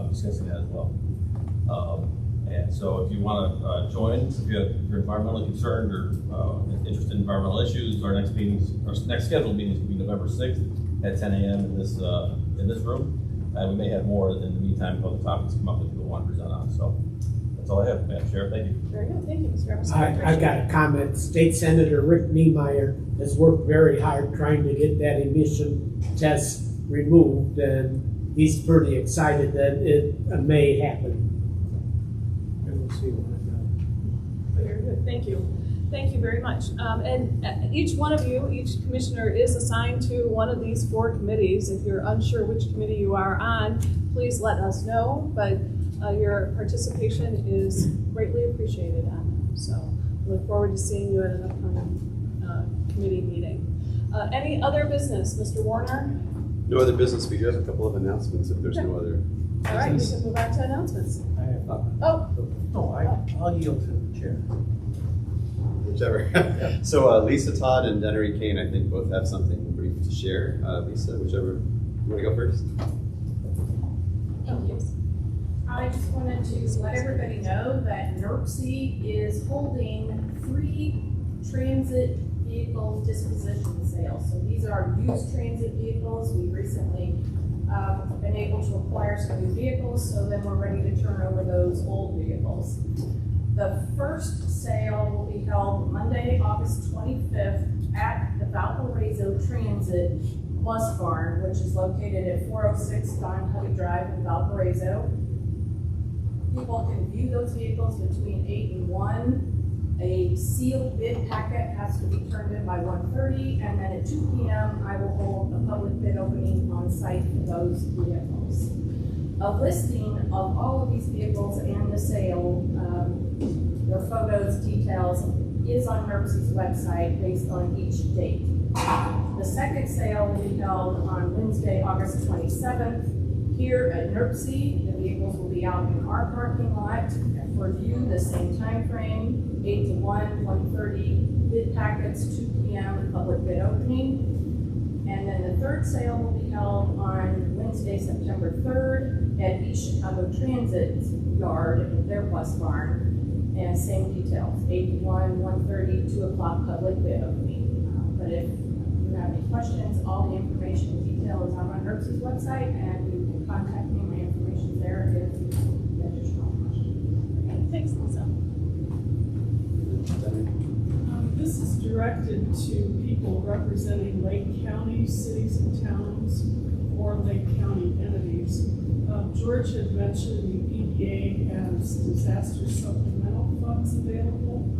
discussing that as well. And so if you want to join, if you're environmentally concerned or interested in environmental issues, our next scheduled meetings will be November 6th at 10 a.m. in this room. And we may have more in the meantime if other topics come up that people want to present on. So that's all I have, Madam Chair. Thank you. Very good. Thank you, Mr. Emerson. I've got a comment. State Senator Rick Niemeyer has worked very hard trying to get that emission test removed, and he's pretty excited that it may happen. And we'll see what it does. Very good. Thank you. Thank you very much. And each one of you, each commissioner is assigned to one of these 4 committees. If you're unsure which committee you are on, please let us know. But your participation is greatly appreciated on them. So I look forward to seeing you at an upcoming committee meeting. Any other business, Mr. Warner? No other business. We do have a couple of announcements if there's no other business. All right, we can move on to announcements. I'll yield to the chair. Whichever. So Lisa Todd and Dennery Kane, I think, both have something brief to share. Lisa, whichever. You want to go first? Thank you. I just wanted to let everybody know that NIRPC is holding free transit vehicle disposition sales. So these are used transit vehicles. We recently been able to acquire some new vehicles, so then we're ready to turn over those old vehicles. The first sale will be held Monday, August 25th at the Valparaiso Transit Bus Barn, which is located at 406 Don Huddy Drive in Valparaiso. People can view those vehicles between 8 and 1. A sealed bid packet has to be turned in by 1:30, and then at 2 p.m. I will hold a public bid opening on site for those vehicles. A listing of all of these vehicles and the sale, their photos, details, is on NIRPC's website based on each date. The second sale will be held on Wednesday, August 27th. Here at NIRPC, the vehicles will be out in our parking lot for view the same time frame, 8 to 1, 1:30, bid packets, 2 p.m., public bid opening. And then the third sale will be held on Wednesday, September 3rd at East Chicago Transit Yard in their bus barn. And same details, 8 to 1, 1:30, 2 o'clock public bid opening. But if you have any questions, all the information and detail is on my NIRPC's website, and you can contact me. My information is there if you have additional questions. Okay, thanks, Lisa. This is directed to people representing Lake County, cities and towns, or or Lake County entities. George had mentioned the EDA has disaster supplemental funds available.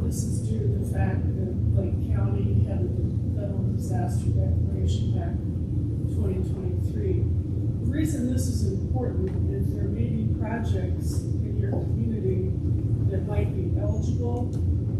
This is due to the fact that Lake County had a federal disaster declaration back in 2023. The reason this is important is there may be projects in your community that might be eligible.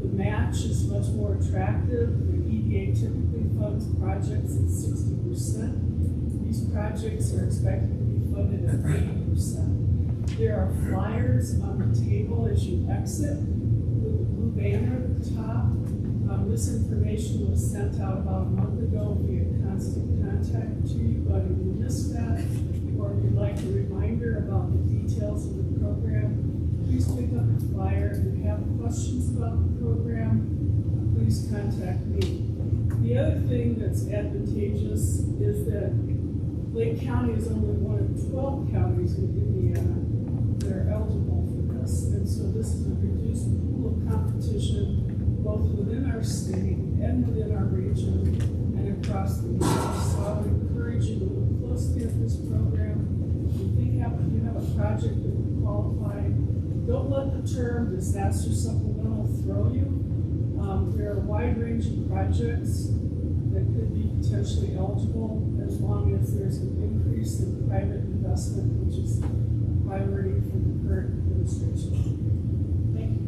The match is much more attractive. The EDA typically funds projects at 60%. These projects are expected to be funded at 80%. There are flyers on the table as you exit with a blue banner at the top. This information was sent out about a month ago via constant contact to you, but if you missed that, or if you'd like a reminder about the details of the program, please pick up the flyer. If you have questions about the program, please contact me. The other thing that's advantageous is that Lake County is only one of 12 counties in Indiana that are eligible for this. And so this is a reduced pool of competition both within our state and within our region and across the nation. So I would encourage you to look closely at this program. If you have a project that would qualify, don't let the term disaster supplemental throw you. There are a wide range of projects that could be potentially eligible as long as there's an increase in private investment, which is a priority for the current administration. Thank you.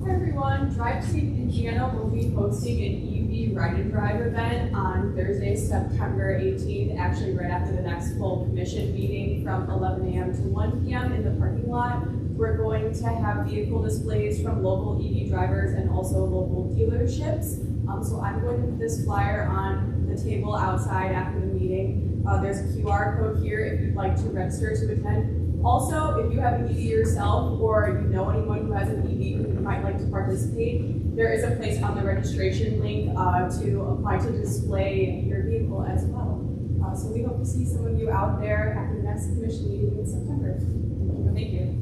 Hi everyone, Drive Safe Indiana will be hosting an EV Ride and Drive event on Thursday, September 18th, actually right after the next full commission meeting from 11 a.m. to 1 p.m. in the parking lot. We're going to have vehicle displays from local EV drivers and also local dealerships. So I'm going to put this flyer on the table outside after the meeting. There's a QR code here if you'd like to register to attend. Also, if you have an EV yourself or you know anyone who has an EV who might like to participate, there is a place on the registration link to apply to display your vehicle as well. So we hope to see some of you out there at the next commission meeting in September. Thank you.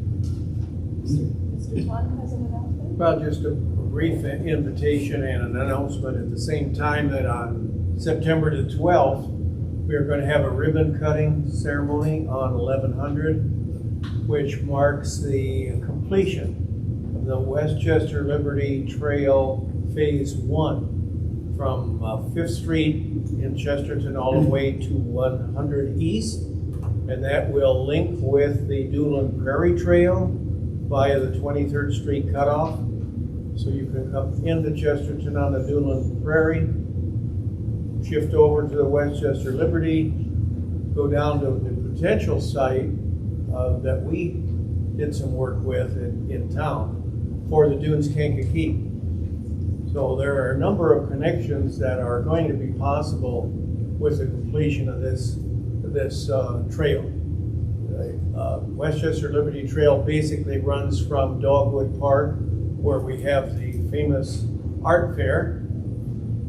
Mr. Plum has an announcement? Well, just a brief invitation and an announcement at the same time that on September the 12th, we're going to have a ribbon cutting ceremony on 1100, which marks the completion of the Westchester Liberty Trail Phase 1 from 5th Street in Chesterton all the way to 100 East. And that will link with the Duneland Prairie Trail via the 23rd Street cutoff. So you can come into Chesterton on the Duneland Prairie, shift over to the Westchester Liberty, go down to the potential site that we did some work with in town for the Dunes Kankakee. So there are a number of connections that are going to be possible with the completion of this trail. Westchester Liberty Trail basically runs from Dogwood Park, where we have the famous art fair,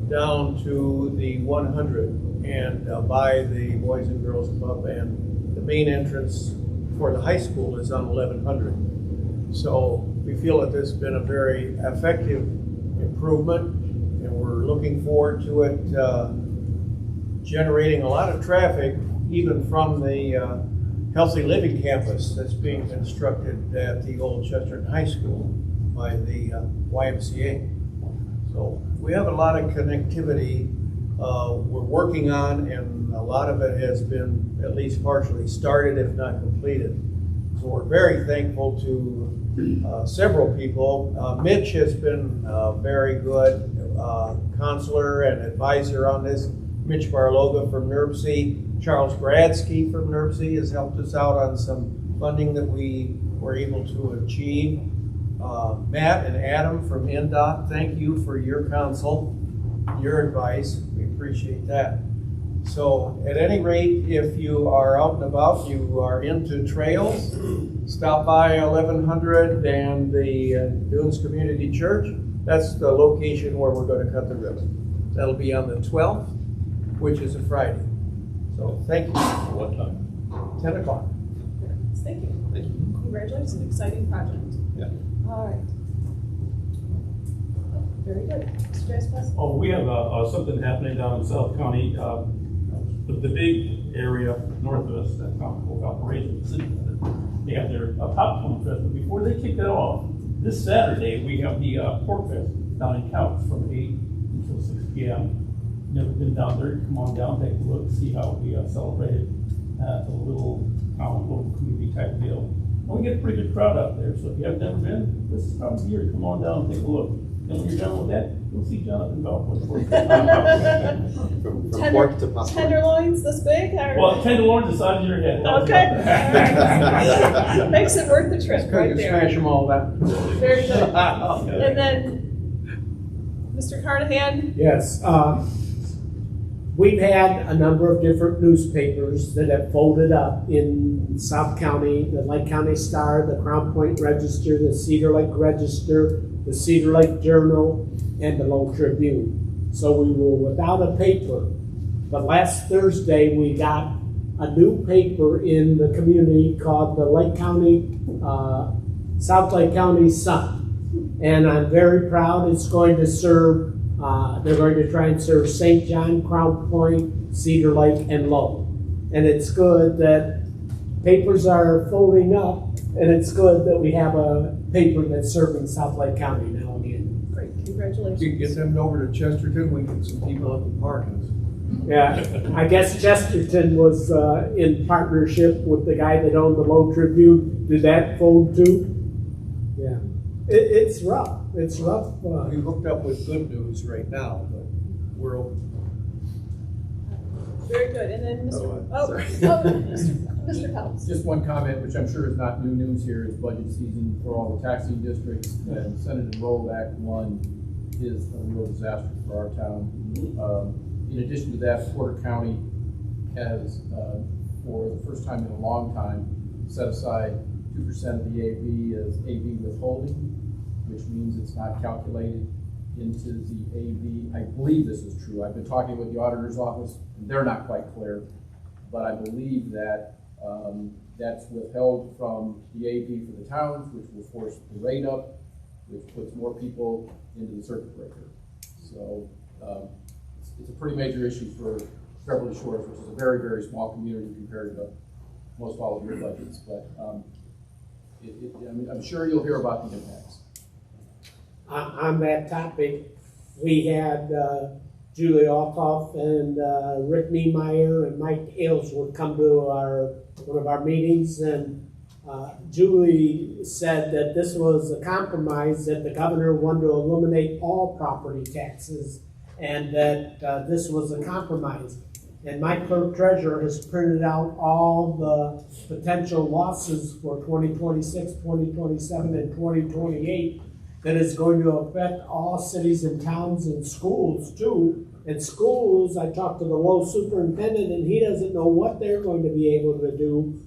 down to the 100 and by the Boys and Girls Club, and the main entrance for the high school is on 1100. So we feel that this has been a very effective improvement, and we're looking forward to it generating a lot of traffic, even from the Healthy Living campus that's being constructed at the old Chesterton High School by the YMCA. So we have a lot of connectivity we're working on, and a lot of it has been at least partially started, if not completed. So we're very thankful to several people. Mitch has been a very good counselor and advisor on this. Mitch Barloga from NIRPC. Charles Bradsky from NIRPC has helped us out on some funding that we were able to achieve. Matt and Adam from NDOT, thank you for your counsel, your advice. We appreciate that. So at any rate, if you are out and about, you are into trails, stop by 1100 and the Dunes Community Church. That's the location where we're going to cut the ribbon. That'll be on the 12th, which is a Friday. So thank you. What time? 10 o'clock. Thank you. Thank you. Congratulations, an exciting project. Yeah. All right. Very good. Mr. Vice President? Oh, we have something happening down in South County. But the big area north of us, that both operations, the city center, they have their popcorn fest. But before they kick that off, this Saturday we have the pork fest down in Couch from 8 until 6 p.m. Never been down there? Come on down, take a look, see how we celebrated a little local community type deal. And we get a pretty good crowd out there. So if you have never been, this is probably the year. Come on down and take a look. And when you're done with that, you'll see Jonathan Belfort. From pork to popcorn. Tenderloins this big? Or? Well, tenderloins the size of your head. Okay. Right. Makes it worth the trip right there. Smash them all down. Very good. And then, Mr. Carnahan? Yes. We've had a number of different newspapers that have folded up in South County, the Lake County Star, the Crown Point Register, the Cedar Lake Register, the Cedar Lake Journal, and the Lone Tribune. So we were without a paper. But last Thursday, we got a new paper in the community called the Lake County, South Lake County Sun. And I'm very proud it's going to serve, they're going to try and serve St. John, Crown Point, Cedar Lake, and Lone. And it's good that papers are folding up, and it's good that we have a paper that's serving South Lake County now again. Great, congratulations. You can get them over to Chesterton, we can get some people up in Parkins. Yeah, I guess Chesterton was in partnership with the guy that owned the Lone Tribune. Did that fold too? Yeah. It's rough. It's rough. We hooked up with good news right now, but we're open. Very good. And then Mr. Mr. Phelps. Just one comment, which I'm sure is not new news here, is budget season for all the taxing districts, and Senate Enrolled Act 1 is a real disaster for our town. In addition to that, Porter County has, for the first time in a long time, set aside 2% of the AV as AV withholding, which means it's not calculated into the AV. I believe this is true. I've been talking with the auditor's office, and they're not quite clear, but I believe that that's withheld from the AV for the towns, which will force the rate up, which puts more people into the circuit breaker. So it's a pretty major issue for Beverly Shores, which is a very, very small community compared to most all of your budgets. But I'm sure you'll hear about the impacts. On that topic, we had Julie Alkoff and Rick Niemeyer and Mike Aylesworth come to one of our meetings, and Julie said that this was a compromise, that the governor wanted to eliminate all property taxes, and that this was a compromise. And my clerk treasurer has printed out all the potential losses for 2026, 2027, and 2028 that is going to affect all cities and towns and schools too. And schools, I talked to the Low superintendent, and he doesn't know what they're going to be able to do,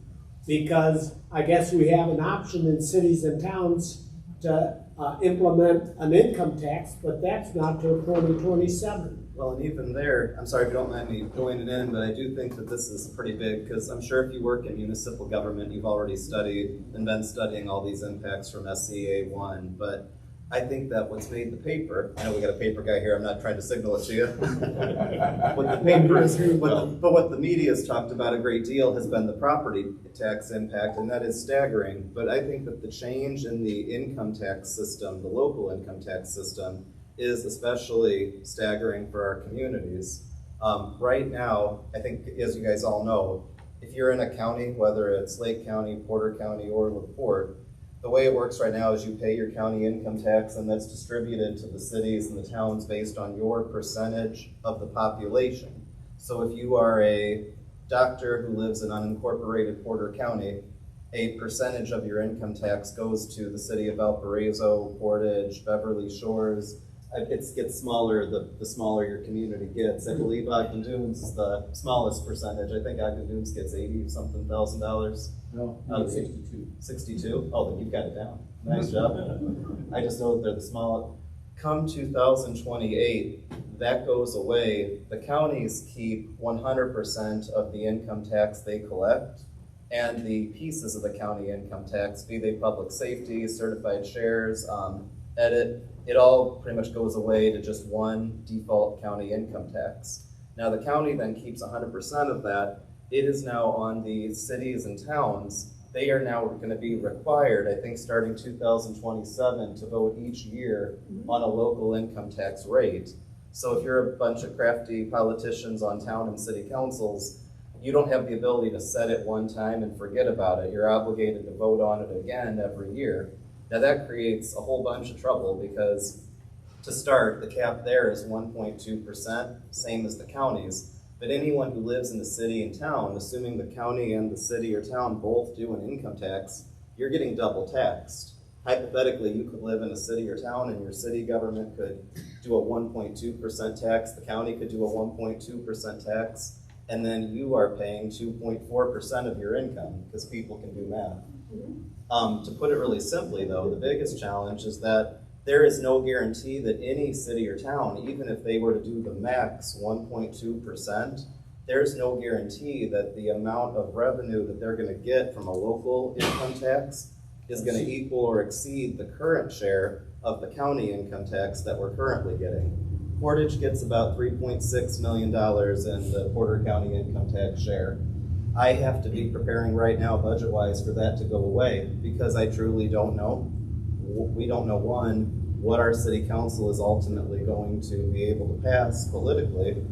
because I guess we have an option in cities and towns to implement an income tax, but that's not till 2027. Well, and even there, I'm sorry if you don't mind me joining in, but I do think that this is pretty big, because I'm sure if you work in municipal government, you've already studied and been studying all these impacts from SCA 1, but I think that what's made the paper, I know we got a paper guy here, I'm not trying to signal it to you. What the paper is, but what the media has talked about a great deal has been the property tax impact, and that is staggering. But I think that the change in the income tax system, the local income tax system, is especially staggering for our communities. Right now, I think, as you guys all know, if you're in a county, whether it's Lake County, Porter County, or LaPorte, the way it works right now is you pay your county income tax, and that's distributed to the cities and the towns based on your percentage of the population. So if you are a doctor who lives in unincorporated Porter County, a percentage of your income tax goes to the city of Valparaiso, Portage, Beverly Shores. It gets smaller the smaller your community gets. I believe Ogden Dunes is the smallest percentage. I think Ogden Dunes gets $80-something thousand. No, 62. 62? Oh, then you've got it down. Nice job. I just know that they're the smallest. Come 2028, that goes away. The counties keep 100% of the income tax they collect, and the pieces of the county income tax, be they public safety, certified shares, edit, it all pretty much goes away to just one default county income tax. Now the county then keeps 100% of that. It is now on the cities and towns. They are now going to be required, I think starting 2027, to vote each year on a local income tax rate. So if you're a bunch of crafty politicians on town and city councils, you don't have the ability to set it one time and forget about it. You're obligated to vote on it again every year. Now that creates a whole bunch of trouble because to start, the cap there is 1.2%, same as the counties. But anyone who lives in the city and town, assuming the county and the city or town both do an income tax, you're getting double taxed. Hypothetically, you could live in a city or town and your city government could do a 1.2% tax, the county could do a 1.2% tax, and then you are paying 2.4% of your income because people can do math. To put it really simply though, the biggest challenge is that there is no guarantee that any city or town, even if they were to do the max 1.2%, there's no guarantee that the amount of revenue that they're going to get from a local income tax is going to equal or exceed the current share of the county income tax that we're currently getting. Portage gets about $3.6 million in the Porter County income tax share. I have to be preparing right now budget-wise for that to go away because I truly don't know. We don't know, one, what our city council is ultimately going to be able to pass politically,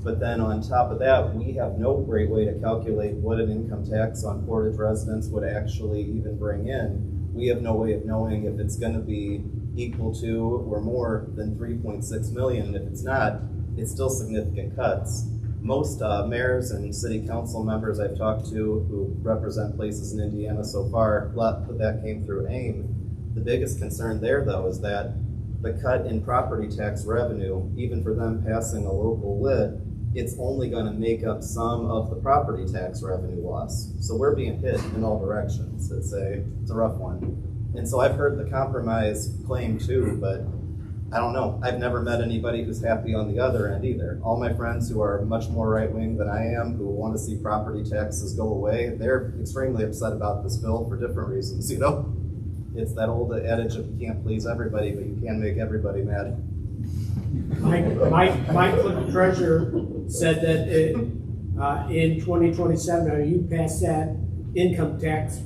but then on top of that, we have no great way to calculate what an income tax on Portage residents would actually even bring in. We have no way of knowing if it's going to be equal to or more than 3.6 million, and if it's not, it's still significant cuts. Most mayors and city council members I've talked to who represent places in Indiana so far, that came through AIM. The biggest concern there, though, is that the cut in property tax revenue, even for them passing a local lit, it's only going to make up some of the property tax revenue loss. So we're being hit in all directions. It's a rough one. And so I've heard the compromise claim too, but I don't know. I've never met anybody who's happy on the other end either. All my friends who are much more right-wing than I am, who want to see property taxes go away, they're extremely upset about this bill for different reasons, you know? It's that old adage of you can't please everybody, but you can make everybody mad. Mike, the treasurer, said that in 2027, you pass that income tax,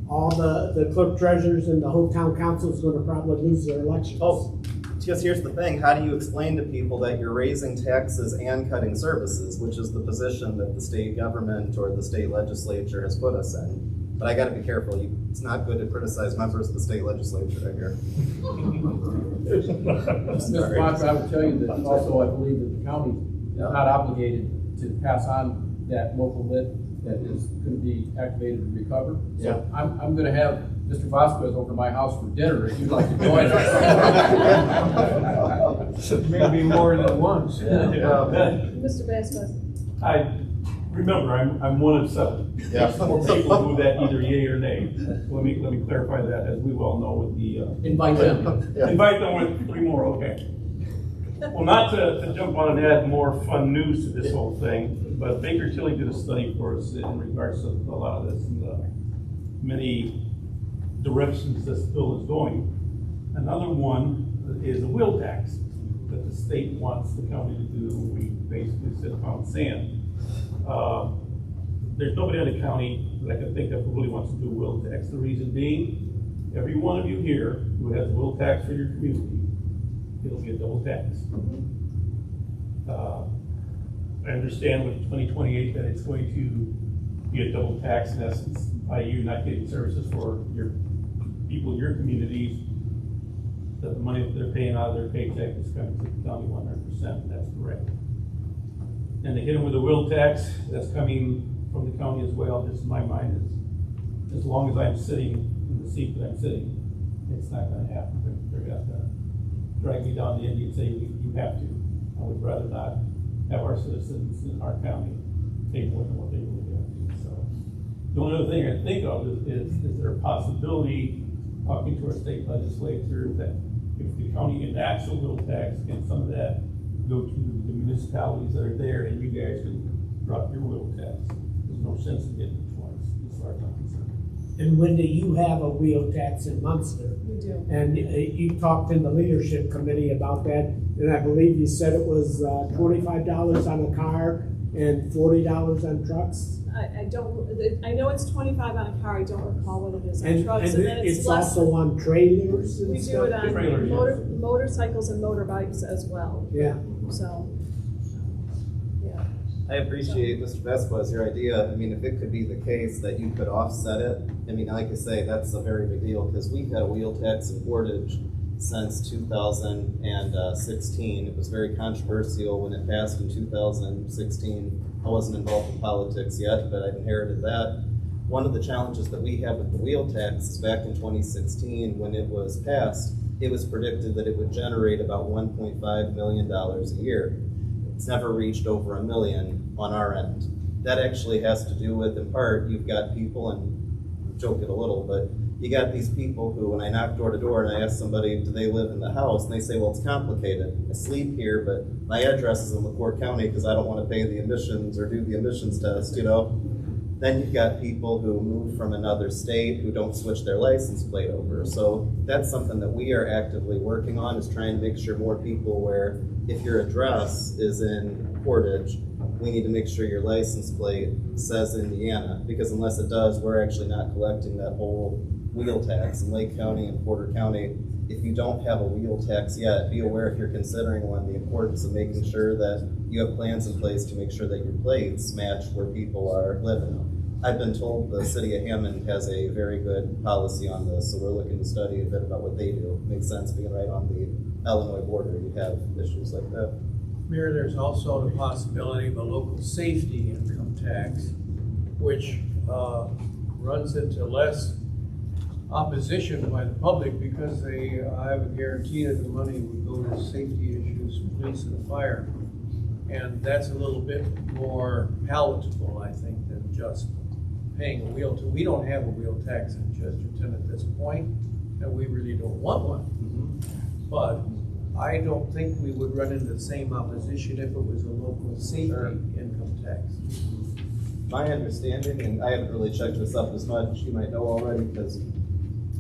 all the clerk treasurers and the whole town council is going to probably lose their elections. Oh, because here's the thing. How do you explain to people that you're raising taxes and cutting services, which is the position that the state government or the state legislature has put us in? But I got to be careful. It's not good to criticize members of the state legislature right here. Mr. Fox, I would tell you that also I believe that the county is not obligated to pass on that local lit that is going to be activated to recover. So I'm going to have Mr. Vasquez over to my house for dinner if you'd like to join us. Maybe more than once. Mr. Vasquez. Remember, I'm one of 7. Yes. 4 people do that either yay or nay. Let me clarify that, as we well know with the invite them. Invite them with 3 more. Okay. Well, not to jump on and add more fun news to this whole thing, but Baker Tilly did a study for us in regards to a lot of this and the many directions this bill is going. Another one is a wheel tax that the state wants the county to do. We basically said pound sand. There's nobody in the county that I can think of who really wants to do wheel tax. The reason being, every one of you here who has wheel tax for your community, it'll be a double tax. I understand with 2028 that it's going to be a double tax in essence by you not getting services for your people in your communities. That the money that they're paying out of their paycheck is coming to the county 100%. That's correct. And to hit them with a wheel tax that's coming from the county as well, just in my mind, is as long as I'm sitting in the seat that I'm sitting, it's not going to happen. They're going to drag me down the end and say, you have to. I would rather not have our citizens in our county pay more than what they really have to. So the only other thing I think of is there a possibility, talking to our state legislature, that if the county enacts a wheel tax, can some of that go to the municipalities that are there and you guys can drop your wheel tax? There's no sense in getting it twice, as far as I'm concerned. And Wendy, you have a wheel tax in Munster. We do. And you talked in the leadership committee about that. and I believe you said it was $25 on a car and $40 on trucks. I don't, I know it's 25 on a car, I don't recall what it is on And trucks, and then it's less. also on trailers and We do stuff? it on motorcycles and motorbikes as well, Yeah. so. I appreciate Mr. Vespa's your idea. I mean, if it could be the case that you could offset it, I mean, like I say, that's a very big deal because we've had a wheel tax in Portage since 2016. It was very controversial when it passed in 2016. I wasn't involved in politics yet, but I inherited that. One of the challenges that we have with the wheel tax is back in 2016 when it was passed, it was predicted that it would generate about $1.5 million a year. It's never reached over $1 million on our end. That actually has to do with, in part, you've got people, and I'm joking a little, but you got these people who, when I knock door to door and I ask somebody, do they live in the house? And they say, well, it's complicated. I sleep here, but my address is in LaPorte County because I don't want to pay the emissions or do the emissions test, you know? Then you've got people who move from another state who don't switch their license plate over. So that's something that we are actively working on, is trying to make sure more people where if your address is in Portage, we need to make sure your license plate says Indiana, because unless it does, we're actually not collecting that whole wheel tax. In Lake County and Porter County, if you don't have a wheel tax yet, be aware if you're considering one, the importance of making sure that you have plans in place to make sure that your plates match where people are living. I've been told the city of Hammond has a very good policy on this, so we're looking to study a bit about what they do. It makes sense being right on the Illinois border, you have issues like that. Mayor, there's also the possibility of a local safety income tax, which runs into less opposition by the public because they have a guarantee that the money would go to safety issues, police and fire. And that's a little bit more palatable, I think, than just paying a wheel tax. We don't have a wheel tax in Chesterton at this point, and we really don't want one. But I don't think we would run into the same opposition if it was a local safety income tax. My understanding, and I haven't really checked this up as much, you might know already, because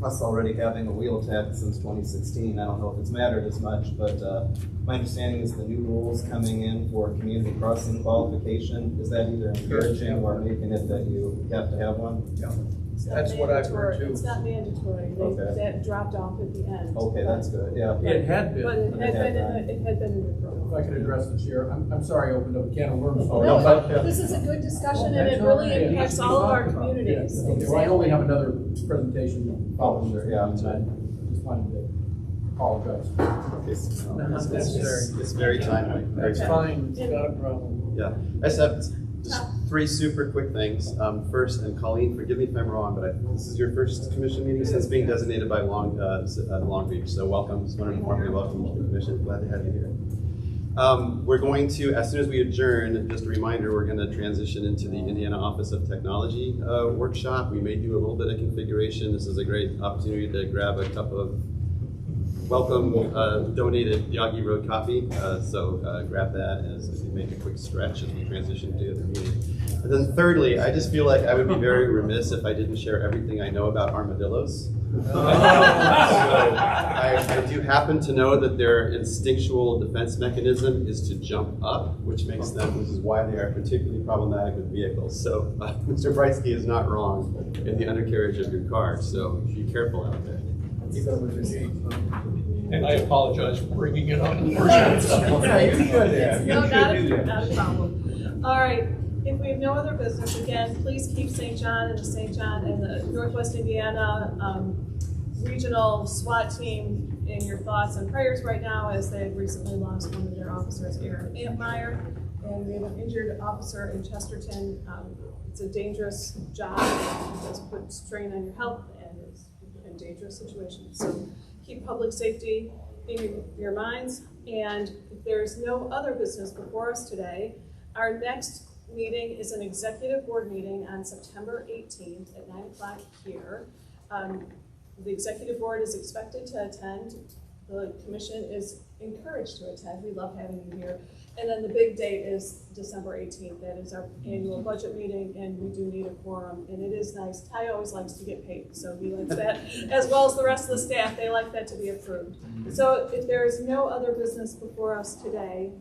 us already having a wheel tax since 2016, I don't know if it's mattered as much, but my understanding is the new rules coming in for community crossing qualification, is that either encouraging or making it that you have to have one? Yeah. That's what I've heard too. It's not mandatory, that dropped off at the end. Okay, that's good, yeah. It had been. But it had been in the program. If I could address this here, I'm sorry I opened up a can of worms. No, this is a good discussion and it really impacts all of our communities. Okay, well, I only have another presentation. Oh, sure, yeah. I just wanted to apologize. It's very timely. That's fine, it's not a problem. Yeah, I just have three super quick things. First, and Colleen, forgive me if I'm wrong, but this is your first commission meeting since being designated by Long Beach, so welcome. Just wanted to formally welcome you to the commission. Glad to have you here. We're going to, as soon as we adjourn, just a reminder, we're going to transition into the Indiana Office of Technology workshop. We may do a little bit of configuration. This is a great opportunity to grab a cup of welcome donated Yagi Road coffee. So grab that as we make a quick stretch as we transition to the meeting. And then thirdly, I just feel like I would be very remiss if I didn't share everything I know about armadillos. So I do happen to know that their instinctual defense mechanism is to jump up, which makes them, which is why they are particularly problematic with vehicles. So Mr. Breitsky is not wrong in the undercarriage of your car, so be careful out there. And I apologize for bringing it up. No, not a problem. All right, if we have no other business, again, please keep St. John and the Northwest Indiana Regional SWAT team in your thoughts and prayers right now, as they have recently lost one of their officers, Aaron Antmeyer, and we have an injured officer in Chesterton. It's a dangerous job. It does put strain on your health, and it's a dangerous situation. So keep public safety in your minds. And if there's no other business before us today, our next meeting is an executive board meeting on September 18th at 9 o'clock here. The executive board is expected to attend. The commission is encouraged to attend. We love having you here. And then the big date is December 18th. That is our annual budget meeting, and we do need a quorum. And it is nice. Ty always likes to get paid, so he likes that, as well as the rest of the staff. They like that to be approved. So if there is no other business before us today,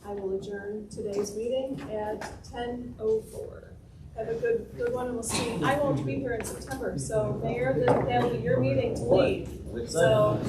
I will adjourn today's meeting at 10:04. Have a good one, and we'll see. I won't be here in September, so Mayor, that'll be your meeting to leave. So.